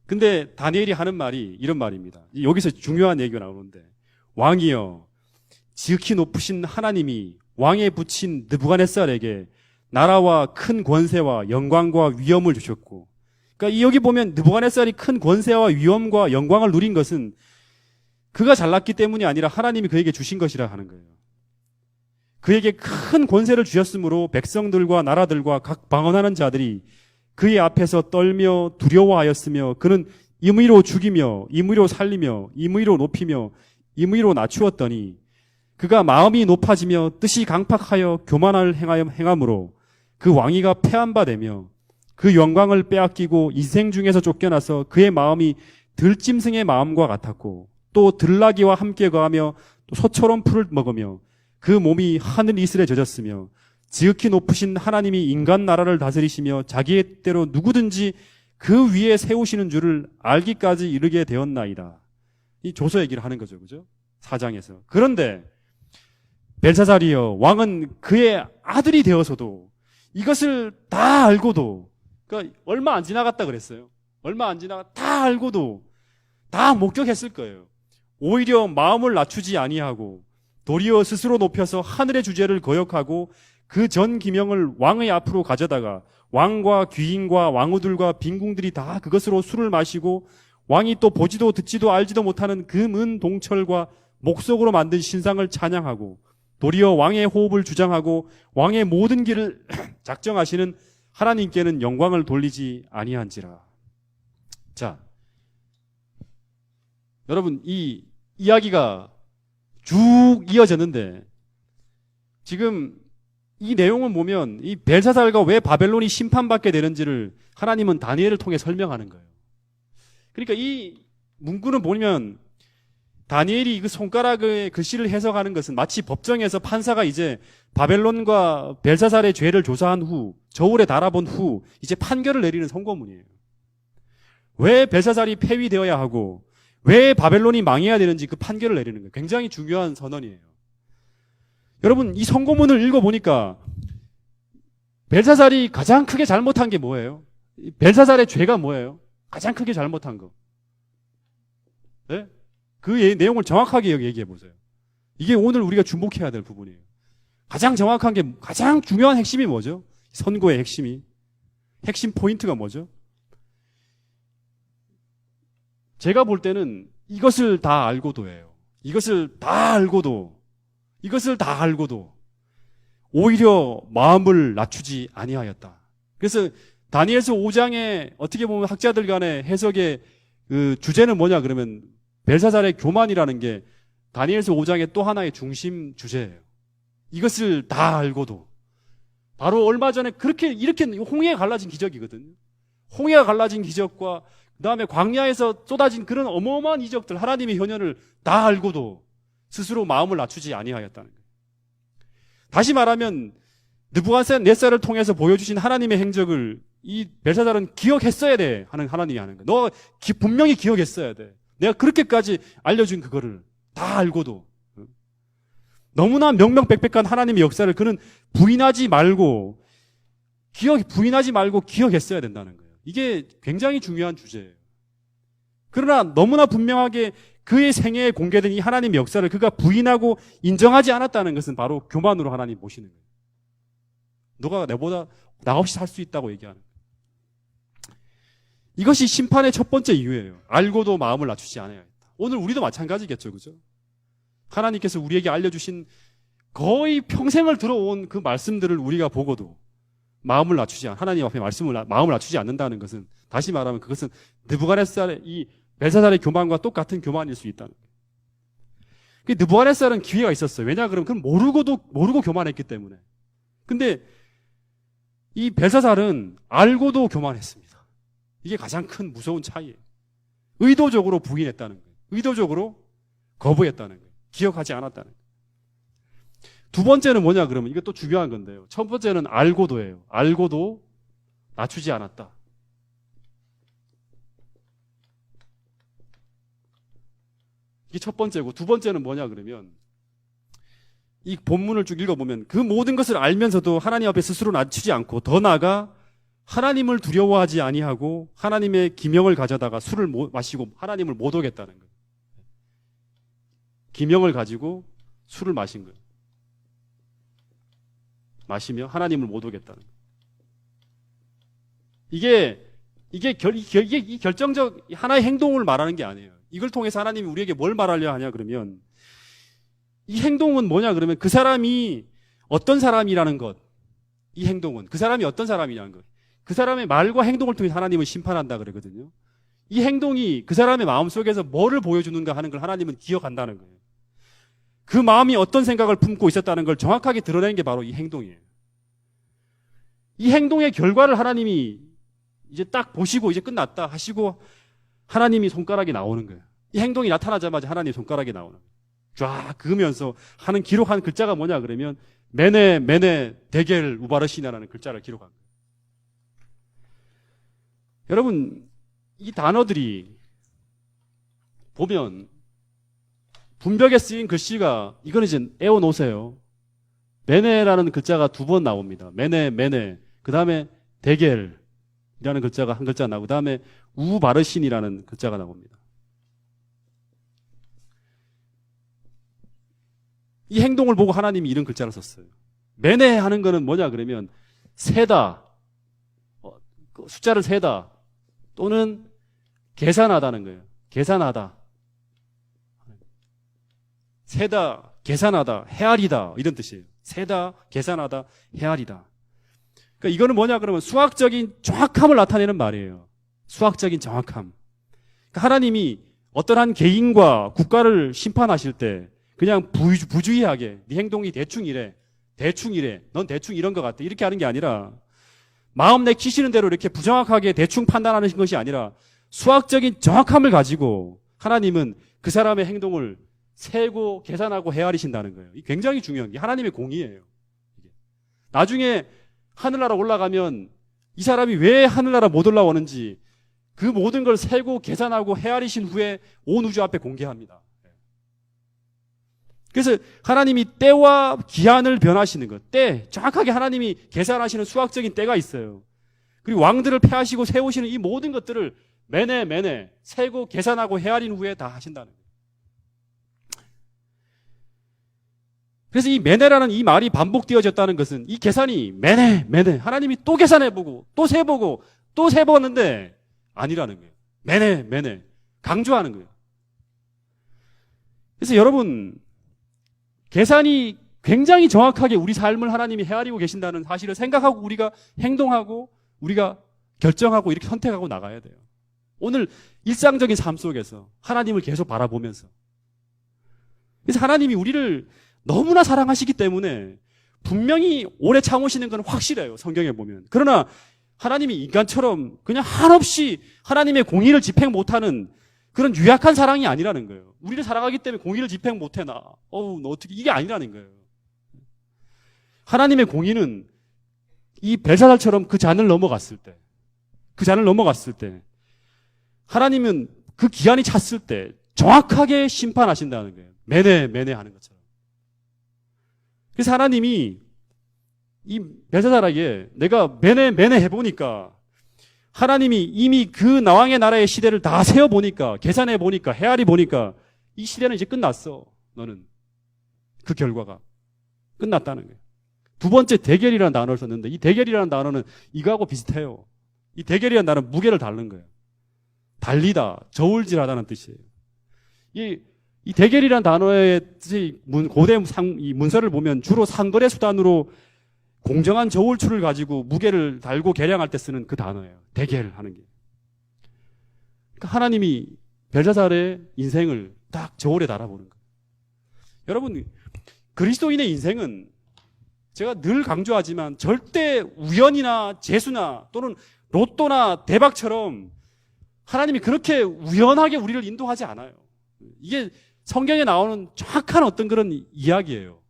근데 다니엘이 하는 말이 이런 말입니다. 여기서 중요한 얘기가 나오는데 왕이여 지극히 높으신 하나님이 왕에 붙인 느부갓네살에게 나라와 큰 권세와 영광과 위엄을 주셨고, 그러니까 여기 보면 느부갓네살이 큰 권세와 위엄과 영광을 누린 것은 그가 잘났기 때문이 아니라 하나님이 그에게 주신 것이라 하는 거예요. 그에게 큰 권세를 주셨으므로 백성들과 나라들과 각 방언하는 자들이 그의 앞에서 떨며 두려워하였으며 그는 임의로 죽이며 임의로 살리며 임의로 높이며 임의로 낮추었더니 그가 마음이 높아지며 뜻이 강팍하여 교만을 행함으로 그 왕위가 패한 바 되며 그 영광을 빼앗기고 인생 중에서 쫓겨나서 그의 마음이 들짐승의 마음과 같았고 또 들나귀와 함께 거하며 또 소처럼 풀을 먹으며 그 몸이 하늘 이슬에 젖었으며 지극히 높으신 하나님이 인간 나라를 다스리시며 자기의 때로 누구든지 그 위에 세우시는 줄을 알기까지 이르게 되었나이다. 이 조서 얘기를 하는 거죠. 그죠? 4장에서. 그런데 벨사살이여, 왕은 그의 아들이 되어서도 이것을 다 알고도, 그러니까 얼마 안 지나갔다 그랬어요. 얼마 안 지나가 다 알고도 다 목격했을 거예요. 오히려 마음을 낮추지 아니하고 도리어 스스로 높여서 하늘의 주제를 거역하고 그 전 기명을 왕의 앞으로 가져다가 왕과 귀인과 왕후들과 빈궁들이 다 그것으로 술을 마시고 왕이 또 보지도 듣지도 알지도 못하는 금은 동철과 목석으로 만든 신상을 찬양하고 도리어 왕의 호흡을 주장하고 왕의 모든 길을 작정하시는 하나님께는 영광을 돌리지 아니한지라. 자, 여러분, 이 이야기가 쭉 이어졌는데 지금 이 내용을 보면 이 벨사살과 왜 바벨론이 심판받게 되는지를 하나님은 다니엘을 통해 설명하는 거예요. 그러니까 이 문구는 보면 다니엘이 그 손가락의 글씨를 해석하는 것은 마치 법정에서 판사가 이제 바벨론과 벨사살의 죄를 조사한 후 저울에 달아본 후 이제 판결을 내리는 선고문이에요. 왜 벨사살이 폐위되어야 하고 왜 바벨론이 망해야 되는지 그 판결을 내리는 거예요. 굉장히 중요한 선언이에요. 여러분, 이 선고문을 읽어보니까 벨사살이 가장 크게 잘못한 게 뭐예요? 벨사살의 죄가 뭐예요? 가장 크게 잘못한 거. 네? 그 내용을 정확하게 얘기해 보세요. 이게 오늘 우리가 주목해야 될 부분이에요. 가장 정확한 게, 가장 중요한 핵심이 뭐죠? 선고의 핵심이. 핵심 포인트가 뭐죠? 제가 볼 때는 이것을 다 알고도예요. 이것을 다 알고도 오히려 마음을 낮추지 아니하였다. 그래서 다니엘서 5장에 어떻게 보면 학자들 간의 해석의 그 주제는 뭐냐 그러면 벨사살의 교만이라는 게 다니엘서 5장의 또 하나의 중심 주제예요. 이것을 다 알고도 바로 얼마 전에 이렇게 홍해가 갈라진 기적이거든요. 홍해가 갈라진 기적과 그 다음에 광야에서 쏟아진 그런 어마어마한 이적들, 하나님의 현현을 다 알고도 스스로 마음을 낮추지 아니하였다는 거예요. 다시 말하면 느부갓네살을 통해서 보여주신 하나님의 행적을 이 벨사살은 기억했어야 돼 하는 하나님이 하는 거예요. 너 분명히 기억했어야 돼. 내가 그렇게까지 알려준 그거를 다 알고도 너무나 명명백백한 하나님의 역사를 그는 부인하지 말고 기억했어야 된다는 거예요. 이게 굉장히 중요한 주제예요. 그러나 너무나 분명하게 그의 생애에 공개된 이 하나님의 역사를 그가 부인하고 인정하지 않았다는 것은 바로 교만으로 하나님 보시는 거예요. 너가 내보다 나 없이 살 수 있다고 얘기하는 거예요. 이것이 심판의 첫 번째 이유예요. 알고도 마음을 낮추지 않아야 했다. 오늘 우리도 마찬가지겠죠, 그죠? 하나님께서 우리에게 알려주신 거의 평생을 들어온 그 말씀들을 우리가 보고도 마음을 낮추지 하나님 앞에 마음을 낮추지 않는다는 것은 다시 말하면 그것은 느부갓네살의 이 벨사살의 교만과 똑같은 교만일 수 있다는 거예요. 느부갓네살은 기회가 있었어요. 왜냐 그러면 그건 모르고 교만했기 때문에. 근데 이 벨사살은 알고도 교만했습니다. 이게 가장 큰 무서운 차이예요. 의도적으로 부인했다는 거예요. 의도적으로 거부했다는 거예요. 기억하지 않았다는 거예요. 두 번째는 뭐냐 그러면 이게 또 중요한 건데요. 첫 번째는 알고도예요. 알고도 낮추지 않았다. 이게 첫 번째고 두 번째는 뭐냐 그러면 이 본문을 쭉 읽어보면 그 모든 것을 알면서도 하나님 앞에 스스로 낮추지 않고 더 나아가 하나님을 두려워하지 아니하고 하나님의 기명을 가져다가 술을 마시고 하나님을 못 오겠다는 거예요. 기명을 가지고 술을 마신 거예요. 마시며 하나님을 못 오겠다는 거예요. 이게 결정적 하나의 행동을 말하는 게 아니에요. 이걸 통해서 하나님이 우리에게 뭘 말하려 하냐 그러면 이 행동은 뭐냐 그러면 그 사람이 어떤 사람이라는 것, 이 행동은 그 사람이 어떤 사람이냐는 것, 그 사람의 말과 행동을 통해 하나님을 심판한다 그러거든요. 이 행동이 그 사람의 마음속에서 뭐를 보여주는가 하는 걸 하나님은 기억한다는 거예요. 그 마음이 어떤 생각을 품고 있었다는 걸 정확하게 드러내는 게 바로 이 행동이에요. 이 행동의 결과를 하나님이 이제 딱 보시고 이제 끝났다 하시고 하나님이 손가락이 나오는 거예요. 이 행동이 나타나자마자 하나님의 손가락이 나오는 거예요. 쫙 그으면서 하는 기록한 글자가 뭐냐 그러면 메네 데겔 우바르시나라는 글자를 기록한 거예요. 여러분 이 단어들이 보면 분벽에 쓰인 글씨가 이거는 이제 에워놓으세요. 메네라는 글자가 2번 나옵니다. 메네, 메네. 그 다음에 데겔이라는 글자가 한 글자 나오고, 그 다음에 우바르신이라는 글자가 나옵니다. 이 행동을 보고 하나님이 이런 글자를 썼어요. 메네 하는 거는 뭐냐 그러면 세다, 숫자를 세다 또는 계산하다는 거예요. 계산하다, 세다, 계산하다, 헤아리다 이런 뜻이에요. 세다, 계산하다, 헤아리다. 그러니까 이거는 뭐냐 그러면 수학적인 정확함을 나타내는 말이에요. 수학적인 정확함. 그러니까 하나님이 어떤 한 개인과 국가를 심판하실 때 그냥 부주의하게 네 행동이 대충 이래, 넌 대충 이런 것 같아 이렇게 하는 게 아니라 마음 내키시는 대로 이렇게 부정확하게 대충 판단하는 것이 아니라 수학적인 정확함을 가지고 하나님은 그 사람의 행동을 세고 계산하고 헤아리신다는 거예요. 이게 굉장히 중요한 게 하나님의 공의예요. 나중에 하늘나라 올라가면 이 사람이 왜 하늘나라 못 올라오는지 그 모든 걸 세고 계산하고 헤아리신 후에 온 우주 앞에 공개합니다. 그래서 하나님이 때와 기한을 변하시는 것, 때, 정확하게 하나님이 계산하시는 수학적인 때가 있어요. 그리고 왕들을 패하시고 세우시는 이 모든 것들을 매네 세고 계산하고 헤아린 후에 다 하신다는 거예요. 그래서 이 매네라는 이 말이 반복되어졌다는 것은 이 계산이 매네 하나님이 또 계산해보고 또 세보고 또 세보는데 아니라는 거예요. 매네 강조하는 거예요. 그래서 여러분 계산이 굉장히 정확하게 우리 삶을 하나님이 헤아리고 계신다는 사실을 생각하고 우리가 행동하고 우리가 결정하고 이렇게 선택하고 나가야 돼요. 오늘 일상적인 삶 속에서 하나님을 계속 바라보면서. 그래서 하나님이 우리를 너무나 사랑하시기 때문에 분명히 오래 참으시는 건 확실해요. 성경에 보면. 그러나 하나님이 인간처럼 그냥 한없이 하나님의 공의를 집행 못하는 그런 유약한 사랑이 아니라는 거예요. 우리를 사랑하기 때문에 공의를 집행 못해 나. 너 어떻게 이게 아니라는 거예요. 하나님의 공의는 이 벨사살처럼 그 잔을 넘어갔을 때 하나님은 그 기한이 찼을 때 정확하게 심판하신다는 거예요. 매네 하는 것처럼. 그래서 하나님이 이 벨사살에게 내가 매네 해보니까 하나님이 이미 그 나왕의 나라의 시대를 다 세어보니까 계산해보니까 헤아리보니까 이 시대는 이제 끝났어. 너는. 그 결과가 끝났다는 거예요. 두 번째 대결이라는 단어를 썼는데 이 대결이라는 단어는 이거하고 비슷해요. 이 대결이라는 단어는 무게를 다루는 거예요. 달리다, 저울질하다는 뜻이에요. 이 대결이라는 단어의 뜻이 고대 이 문서를 보면 주로 상거래 수단으로 공정한 저울추를 가지고 무게를 달고 계량할 때 쓰는 그 단어예요. 대결하는 게. 그러니까 하나님이 벨사살의 인생을 딱 저울에 달아보는 거예요. 여러분, 그리스도인의 인생은 제가 늘 강조하지만 절대 우연이나 재수나 또는 로또나 대박처럼 하나님이 그렇게 우연하게 우리를 인도하지 않아요. 이게 성경에 나오는 정확한 어떤 그런 이야기예요.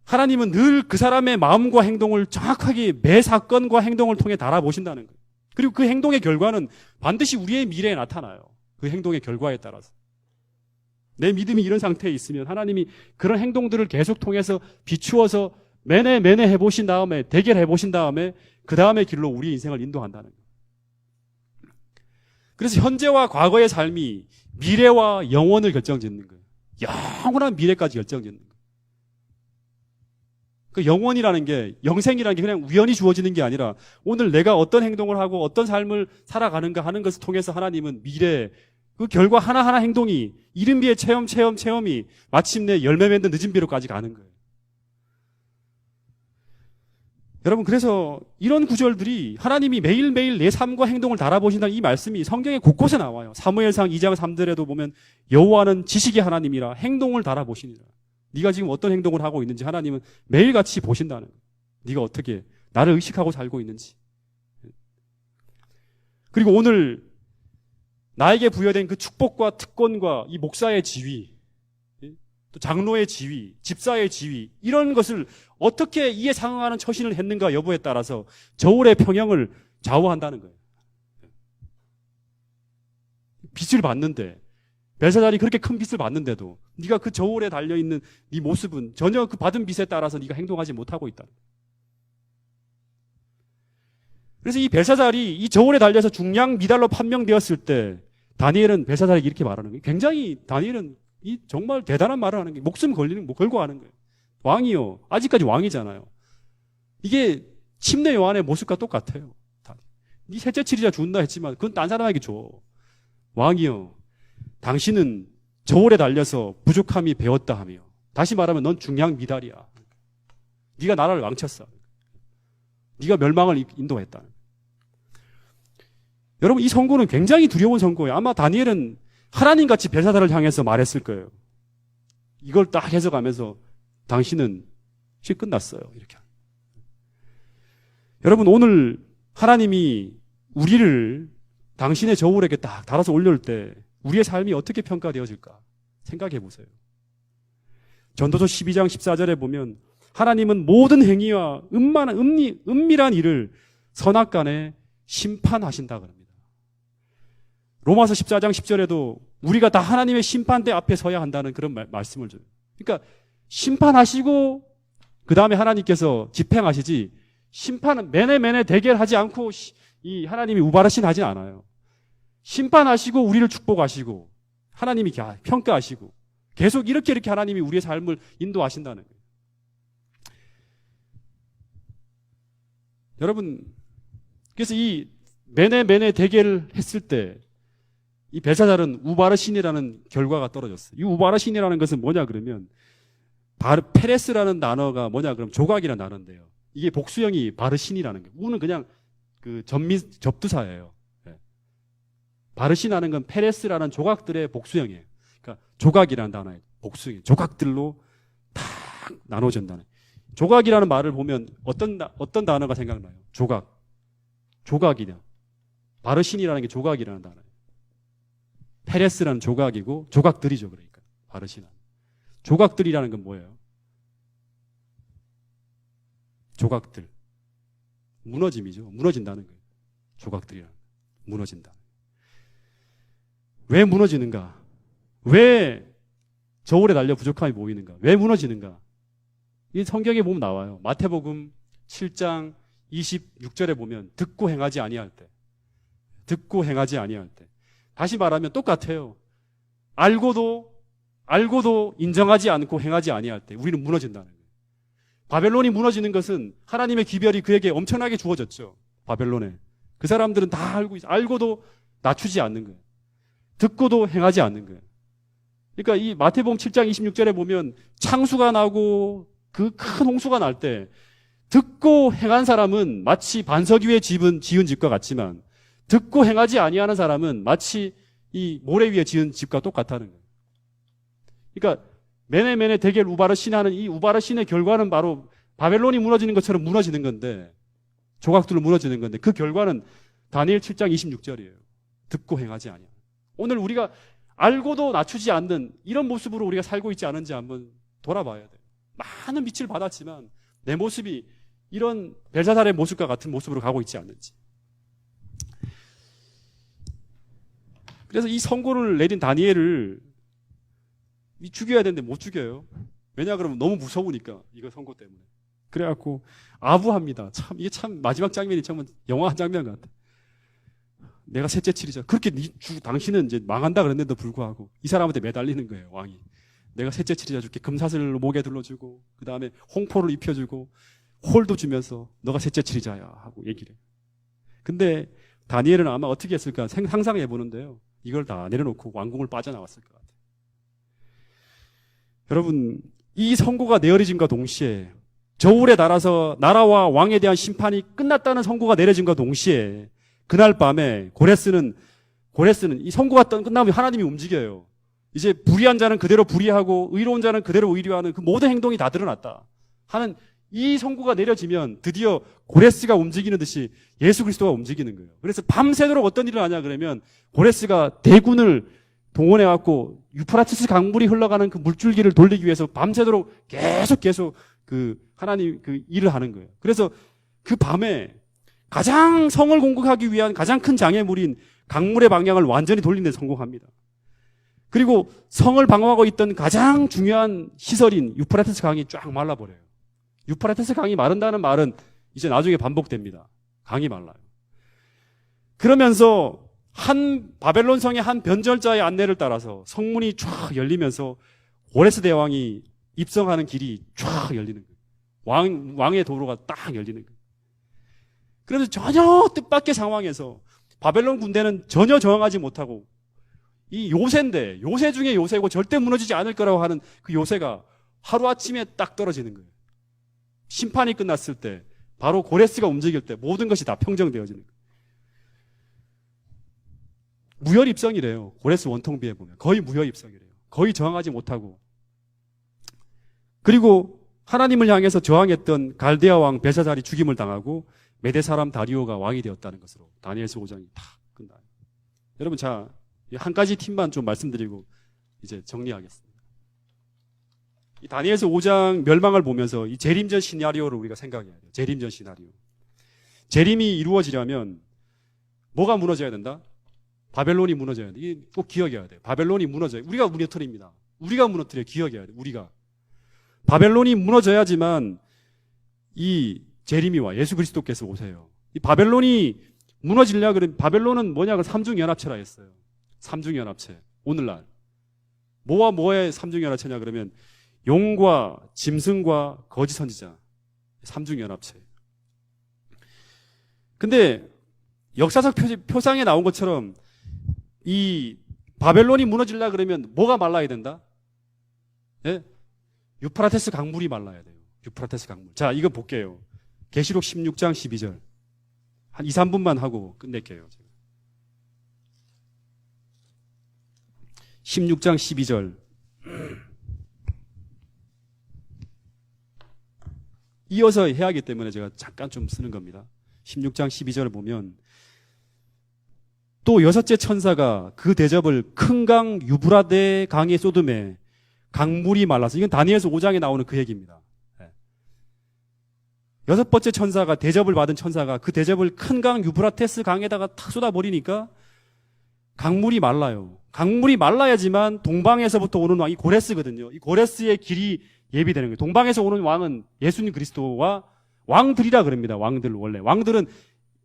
하나님은 늘 그 사람의 마음과 행동을 정확하게 매 사건과 행동을 통해 달아보신다는 거예요. 그리고 그 행동의 결과는 반드시 우리의 미래에 나타나요. 그 행동의 결과에 따라서. 내 믿음이 이런 상태에 있으면 하나님이 그런 행동들을 계속 통해서 비추어서 매네 해보신 다음에 대결해보신 다음에 그 다음의 길로 우리 인생을 인도한다는 거예요. 그래서 현재와 과거의 삶이 미래와 영원을 결정짓는 거예요. 영원한 미래까지 결정짓는 거예요. 그 영원이라는 게, 영생이라는 게 그냥 우연히 주어지는 게 아니라 오늘 내가 어떤 행동을 하고 어떤 삶을 살아가는가 하는 것을 통해서 하나님은 미래, 그 결과 하나하나 행동이 이른비의 체험이 마침내 열매 맺는 늦은 비로까지 가는 거예요. 여러분, 그래서 이런 구절들이 하나님이 매일매일 내 삶과 행동을 달아보신다는 이 말씀이 성경에 곳곳에 나와요. 사무엘상 2장 3절에도 보면 여호와는 지식의 하나님이라 행동을 달아보시니라. 네가 지금 어떤 행동을 하고 있는지 하나님은 매일같이 보신다는 거예요. 네가 어떻게 나를 의식하고 살고 있는지. 그리고 오늘 나에게 부여된 그 축복과 특권과 이 목사의 지위, 또 장로의 지위, 집사의 지위, 이런 것을 어떻게 이에 상응하는 처신을 했는가 여부에 따라서 저울의 평형을 좌우한다는 거예요. 빚을 받는데 벨사살이 그렇게 큰 빚을 받는데도 네가 그 저울에 달려있는 네 모습은 전혀 그 받은 빚에 따라서 네가 행동하지 못하고 있다. 그래서 이 벨사살이 이 저울에 달려서 중량 미달로 판명되었을 때 다니엘은 벨사살에게 이렇게 말하는 거예요. 굉장히 다니엘은 이 정말 대단한 말을 하는 게 목숨 걸고 하는 거예요. 왕이요. 아직까지 왕이잖아요. 이게 침례 요한의 모습과 똑같아요. 네 셋째 치리자 준다 했지만 그건 딴 사람에게 줘. 왕이요. 당신은 저울에 달려서 부족함이 배웠다 하며 다시 말하면 넌 중량 미달이야. 네가 나라를 망쳤어. 네가 멸망을 인도했다. 여러분 이 선고는 굉장히 두려운 선고예요. 아마 다니엘은 하나님같이 벨사살을 향해서 말했을 거예요. 이걸 딱 해석하면서 당신은 시 끝났어요. 이렇게. 여러분 오늘 하나님이 우리를 당신의 저울에게 딱 달아서 올려올 때 우리의 삶이 어떻게 평가되어질까 생각해 보세요. 전도서 12장 14절에 보면 하나님은 모든 행위와 은밀한 일을 선악간에 심판하신다 그럽니다. 로마서 14장 10절에도 우리가 다 하나님의 심판대 앞에 서야 한다는 그런 말씀을 줘요. 그러니까 심판하시고 그 다음에 하나님께서 집행하시지 심판은 매네 대결하지 않고 이 하나님이 우바르신 하진 않아요. 심판하시고 우리를 축복하시고 하나님이 평가하시고 계속 이렇게 하나님이 우리의 삶을 인도하신다는 거예요. 여러분 그래서 이 매네 대결을 했을 때 이 벨사살은 우바르신이라는 결과가 떨어졌어요. 이 우바르신이라는 것은 뭐냐 그러면 페레스라는 단어가 뭐냐 그러면 조각이라는 단어인데요. 이게 복수형이 바르신이라는 거예요. 우는 그냥 그 접두사예요. 네. 바르신하는 건 페레스라는 조각들의 복수형이에요. 그러니까 조각이라는 단어예요. 복수형. 조각들로 탁 나눠진다는. 조각이라는 말을 보면 어떤 단어가 생각나요? 조각이냐. 바르신이라는 게 조각이라는 단어예요. 페레스라는 조각이고 조각들이죠. 그러니까 바르신은. 조각들이라는 건 뭐예요? 조각들. 무너짐이죠. 무너진다는 거예요. 조각들이라는 거. 무너진다. 왜 무너지는가? 왜 저울에 달려 부족함이 보이는가? 왜 무너지는가? 이 성경에 보면 나와요. 마태복음 7장 26절에 보면 듣고 행하지 아니할 때. 듣고 행하지 아니할 때. 다시 말하면 똑같아요. 알고도 인정하지 않고 행하지 아니할 때 우리는 무너진다는 거예요. 바벨론이 무너지는 것은 하나님의 기별이 그에게 엄청나게 주어졌죠. 바벨론에. 그 사람들은 다 알고도 낮추지 않는 거예요. 듣고도 행하지 않는 거예요. 그러니까 이 마태복음 7장 26절에 보면 창수가 나고 그 큰 홍수가 날 때 듣고 행한 사람은 마치 반석 위에 지은 집과 같지만 듣고 행하지 아니하는 사람은 마치 이 모래 위에 지은 집과 똑같다는 거예요. 그러니까 매네 대결 우바르신 하는 이 우바르신의 결과는 바로 바벨론이 무너지는 것처럼 무너지는 건데 조각들로 무너지는 건데 그 결과는 다니엘 7장 26절이에요. 듣고 행하지 아니하는. 오늘 우리가 알고도 낮추지 않는 이런 모습으로 우리가 살고 있지 않은지 한번 돌아봐야 돼요. 많은 빛을 받았지만 내 모습이 이런 벨사살의 모습과 같은 모습으로 가고 있지 않는지. 그래서 이 선고를 내린 다니엘을 죽여야 되는데 못 죽여요. 왜냐 그러면 너무 무서우니까 이거 선고 때문에. 그래갖고 아부합니다. 참 이게 참 마지막 장면이 정말 영화 한 장면 같아. 내가 셋째 치리자. 그렇게 당신은 이제 망한다 그랬는데도 불구하고 이 사람한테 매달리는 거예요. 왕이. 내가 셋째 치리자 줄게. 금사슬로 목에 둘러주고 그 다음에 홍포를 입혀주고 홀도 주면서 너가 셋째 치리자야 하고 얘기를 해요. 근데 다니엘은 아마 어떻게 했을까 상상해 보는데요. 이걸 다 내려놓고 왕궁을 빠져나왔을 것 같아요. 여러분 이 선고가 내려짐과 동시에 저울에 달아서 나라와 왕에 대한 심판이 끝났다는 선고가 내려짐과 동시에 그날 밤에 고레스는 이 선고가 끝나면 하나님이 움직여요. 이제 불의한 자는 그대로 불의하고 의로운 자는 그대로 의로하는 그 모든 행동이 다 드러났다 하는 이 선고가 내려지면 드디어 고레스가 움직이는 듯이 예수 그리스도가 움직이는 거예요. 그래서 밤새도록 어떤 일을 하냐 그러면 고레스가 대군을 동원해갖고 유프라티스 강물이 흘러가는 그 물줄기를 돌리기 위해서 밤새도록 계속 그 하나님 그 일을 하는 거예요. 그래서 그 밤에 가장 성을 공격하기 위한 가장 큰 장애물인 강물의 방향을 완전히 돌리는 데 성공합니다. 그리고 성을 방어하고 있던 가장 중요한 시설인 유프라테스 강이 쫙 말라버려요. 유프라테스 강이 마른다는 말은 이제 나중에 반복됩니다. 강이 말라요. 그러면서 바벨론 성의 한 변절자의 안내를 따라서 성문이 쫙 열리면서 고레스 대왕이 입성하는 길이 쫙 열리는 거예요. 왕의 도로가 딱 열리는 거예요. 그래서 전혀 뜻밖의 상황에서 바벨론 군대는 전혀 저항하지 못하고 이 요새인데, 요새 중에 요새고 절대 무너지지 않을 거라고 하는 그 요새가 하루아침에 딱 떨어지는 거예요. 심판이 끝났을 때, 바로 고레스가 움직일 때 모든 것이 다 평정되어지는 거예요. 무혈입성이래요. 고레스 원통비에 보면 거의 무혈입성이래요. 거의 저항하지 못하고. 그리고 하나님을 향해서 저항했던 갈대아 왕 벨사살이 죽임을 당하고 메대 사람 다리오가 왕이 되었다는 것으로 다니엘서 5장이 다 끝나요. 여러분, 자, 한 가지 팁만 좀 말씀드리고 이제 정리하겠습니다. 이 다니엘서 5장 멸망을 보면서 이 재림전 시나리오를 우리가 생각해야 돼요. 재림전 시나리오. 재림이 이루어지려면 뭐가 무너져야 된다? 바벨론이 무너져야 돼. 이게 꼭 기억해야 돼요. 바벨론이 무너져요. 우리가 무너뜨립니다. 우리가 무너뜨려 기억해야 돼요. 우리가. 바벨론이 무너져야지만 이 재림이 와. 예수 그리스도께서 오세요. 이 바벨론이 무너지려 그러면 바벨론은 뭐냐? 삼중연합체라 했어요. 삼중연합체. 오늘날. 뭐와 뭐의 삼중연합체냐 그러면 용과 짐승과 거짓 선지자. 삼중연합체. 근데 역사적 표상에 나온 것처럼 이 바벨론이 무너지려 그러면 뭐가 말라야 된다? 예? 유프라테스 강물이 말라야 돼요. 유프라테스 강물. 자, 이거 볼게요. 계시록 16장 12절. 한 2, 3분만 하고 끝낼게요. 16장 12절. 이어서 해야 하기 때문에 제가 잠깐 좀 쓰는 겁니다. 16장 12절을 보면 또 여섯째 천사가 그 대접을 큰 강 유브라데 강에 쏟음에 강물이 말라서, 이건 다니엘서 5장에 나오는 그 얘기입니다. 여섯 번째 천사가, 대접을 받은 천사가 그 대접을 큰 강 유브라테스 강에다가 탁 쏟아버리니까 강물이 말라요. 강물이 말라야지만 동방에서부터 오는 왕이 고레스거든요. 이 고레스의 길이 예비되는 거예요. 동방에서 오는 왕은 예수님 그리스도와 왕들이라 그럽니다. 왕들, 원래 왕들은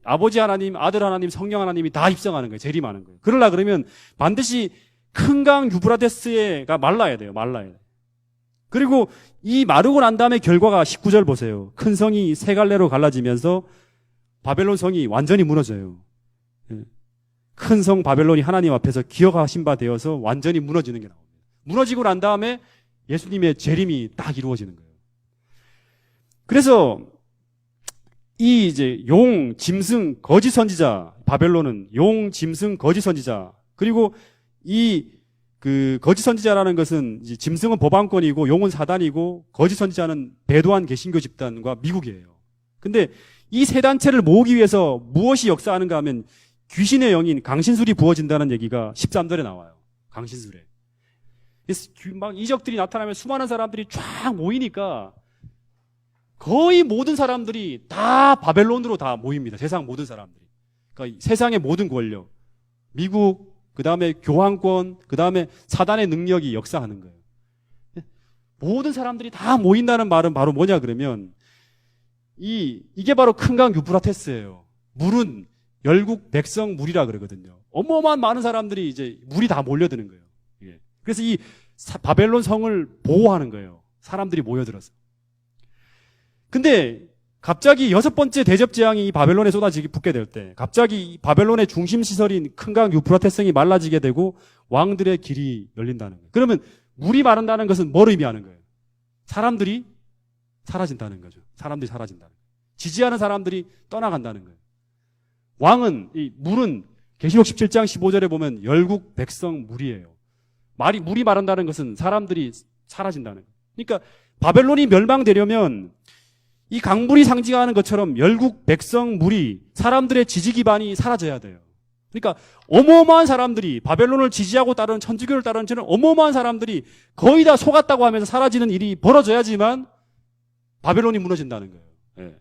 아버지 하나님, 아들 하나님, 성령 하나님이 다 입성하는 거예요. 재림하는 거예요. 그러려 그러면 반드시 큰 강 유브라테스가 말라야 돼요. 말라야 돼요. 그리고 이 마르고 난 다음에 결과가 19절 보세요. 큰 성이 세 갈래로 갈라지면서 바벨론 성이 완전히 무너져요. 큰 성 바벨론이 하나님 앞에서 기억하신 바 되어서 완전히 무너지는 게 나옵니다. 무너지고 난 다음에 예수님의 재림이 딱 이루어지는 거예요. 그래서 이 이제 용, 짐승, 거짓 선지자, 바벨론은 용, 짐승, 거짓 선지자, 그리고 이 그 거짓 선지자라는 것은 이제 짐승은 법안권이고 용은 사단이고 거짓 선지자는 배도한 개신교 집단과 미국이에요. 근데 이 세 단체를 모으기 위해서 무엇이 역사하는가 하면 귀신의 영인 강신술이 부어진다는 얘기가 13절에 나와요. 강신술에. 막 이적들이 나타나면 수많은 사람들이 쫙 모이니까 거의 모든 사람들이 다 바벨론으로 다 모입니다. 세상 모든 사람들이. 그러니까 세상의 모든 권력, 미국, 그 다음에 교황권, 그 다음에 사단의 능력이 역사하는 거예요. 모든 사람들이 다 모인다는 말은 바로 뭐냐 그러면 이게 바로 큰 강 유프라테스예요. 물은 열국 백성 물이라 그러거든요. 어마어마한 많은 사람들이 이제 물이 다 몰려드는 거예요. 그래서 이 바벨론 성을 보호하는 거예요. 사람들이 모여들어서. 근데 갑자기 여섯 번째 대접 재앙이 바벨론에 붙게 될 때 갑자기 바벨론의 중심 시설인 큰 강 유프라테스성이 말라지게 되고 왕들의 길이 열린다는 거예요. 그러면 물이 마른다는 것은 뭘 의미하는 거예요? 사람들이 사라진다는 거죠. 사람들이 사라진다는 거예요. 지지하는 사람들이 떠나간다는 거예요. 왕은, 이 물은 계시록 17장 15절에 보면 열국 백성 물이에요. 물이 마른다는 것은 사람들이 사라진다는 거예요. 그러니까 바벨론이 멸망되려면 이 강물이 상징하는 것처럼 열국 백성 물이 사람들의 지지 기반이 사라져야 돼요. 그러니까 어마어마한 사람들이 바벨론을 지지하고 따르는 천주교를 따르는 저는 어마어마한 사람들이 거의 다 속았다고 하면서 사라지는 일이 벌어져야지만 바벨론이 무너진다는 거예요. 예.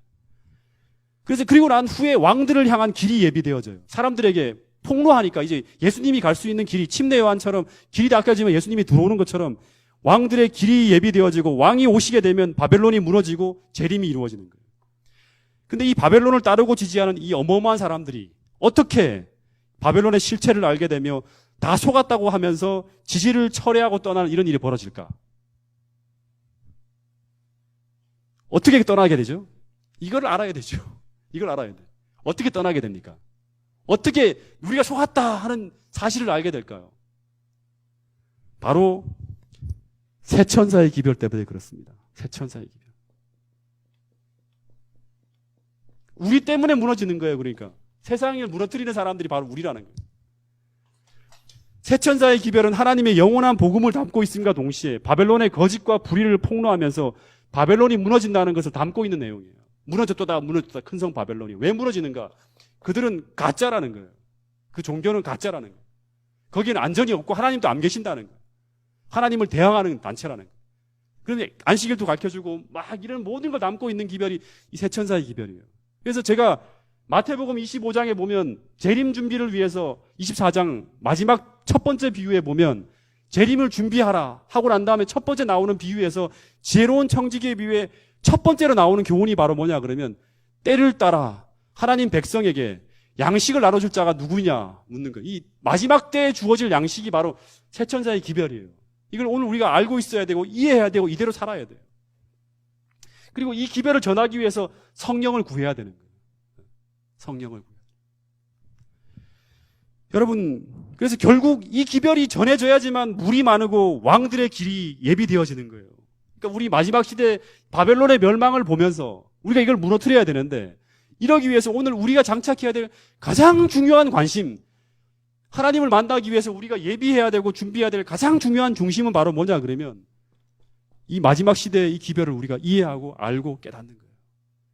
그래서 그리고 난 후에 왕들을 향한 길이 예비되어져요. 사람들에게 폭로하니까 이제 예수님이 갈 수 있는 길이 침례 요한처럼 길이 닦여지면 예수님이 들어오는 것처럼 왕들의 길이 예비되어지고 왕이 오시게 되면 바벨론이 무너지고 재림이 이루어지는 거예요. 근데 이 바벨론을 따르고 지지하는 이 어마어마한 사람들이 어떻게 바벨론의 실체를 알게 되며 다 속았다고 하면서 지지를 철회하고 떠나는 이런 일이 벌어질까? 어떻게 떠나게 되죠? 이걸 알아야 되죠. 이걸 알아야 돼. 어떻게 떠나게 됩니까? 어떻게 우리가 속았다 하는 사실을 알게 될까요? 바로 새 천사의 기별 때문에 그렇습니다. 새 천사의 기별. 우리 때문에 무너지는 거예요. 그러니까 세상을 무너뜨리는 사람들이 바로 우리라는 거예요. 새 천사의 기별은 하나님의 영원한 복음을 담고 있음과 동시에 바벨론의 거짓과 불의를 폭로하면서 바벨론이 무너진다는 것을 담고 있는 내용이에요. 무너졌다 큰 성 바벨론이. 왜 무너지는가? 그들은 가짜라는 거예요. 그 종교는 가짜라는 거예요. 거기에는 안전이 없고 하나님도 안 계신다는 거예요. 하나님을 대항하는 단체라는 거예요. 그런데 안식일도 가르쳐주고 막 이런 모든 걸 담고 있는 기별이 이 새 천사의 기별이에요. 그래서 제가 마태복음 25장에 보면 재림 준비를 위해서 24장 마지막 첫 번째 비유에 보면 재림을 준비하라 하고 난 다음에 첫 번째 나오는 비유에서 지혜로운 청지기의 비유에 첫 번째로 나오는 교훈이 바로 뭐냐 그러면 때를 따라 하나님 백성에게 양식을 나눠줄 자가 누구냐 묻는 거예요. 이 마지막 때에 주어질 양식이 바로 새 천사의 기별이에요. 이걸 오늘 우리가 알고 있어야 되고 이해해야 되고 이대로 살아야 돼요. 그리고 이 기별을 전하기 위해서 성령을 구해야 되는 거예요. 성령을 구해야 돼요. 여러분, 그래서 결국 이 기별이 전해져야지만 물이 많고 왕들의 길이 예비되어지는 거예요. 그러니까 우리 마지막 시대 바벨론의 멸망을 보면서 우리가 이걸 무너뜨려야 되는데 이러기 위해서 오늘 우리가 장착해야 될 가장 중요한 관심, 하나님을 만나기 위해서 우리가 예비해야 되고 준비해야 될 가장 중요한 중심은 바로 뭐냐 그러면 이 마지막 시대의 이 기별을 우리가 이해하고 알고 깨닫는 거예요.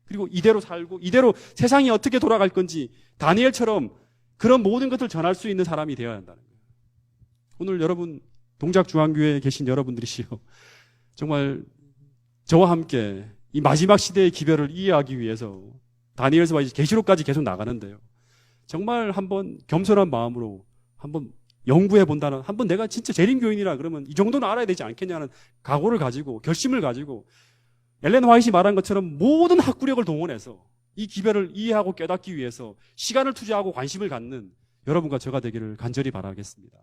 그리고 이대로 살고 이대로 세상이 어떻게 돌아갈 건지 다니엘처럼 그런 모든 것을 전할 수 있는 사람이 되어야 한다는 거예요. 오늘 여러분 동작중앙교회에 계신 여러분들이시요. 정말 저와 함께 이 마지막 시대의 기별을 이해하기 위해서 다니엘서와 이제 계시록까지 계속 나가는데요. 정말 한번 겸손한 마음으로 한번 연구해 본다는, 한번 내가 진짜 재림교인이라 그러면 이 정도는 알아야 되지 않겠냐는 각오를 가지고 결심을 가지고 엘렌 화이트이 말한 것처럼 모든 학구력을 동원해서 이 기별을 이해하고 깨닫기 위해서 시간을 투자하고 관심을 갖는 여러분과 저가 되기를 간절히 바라겠습니다.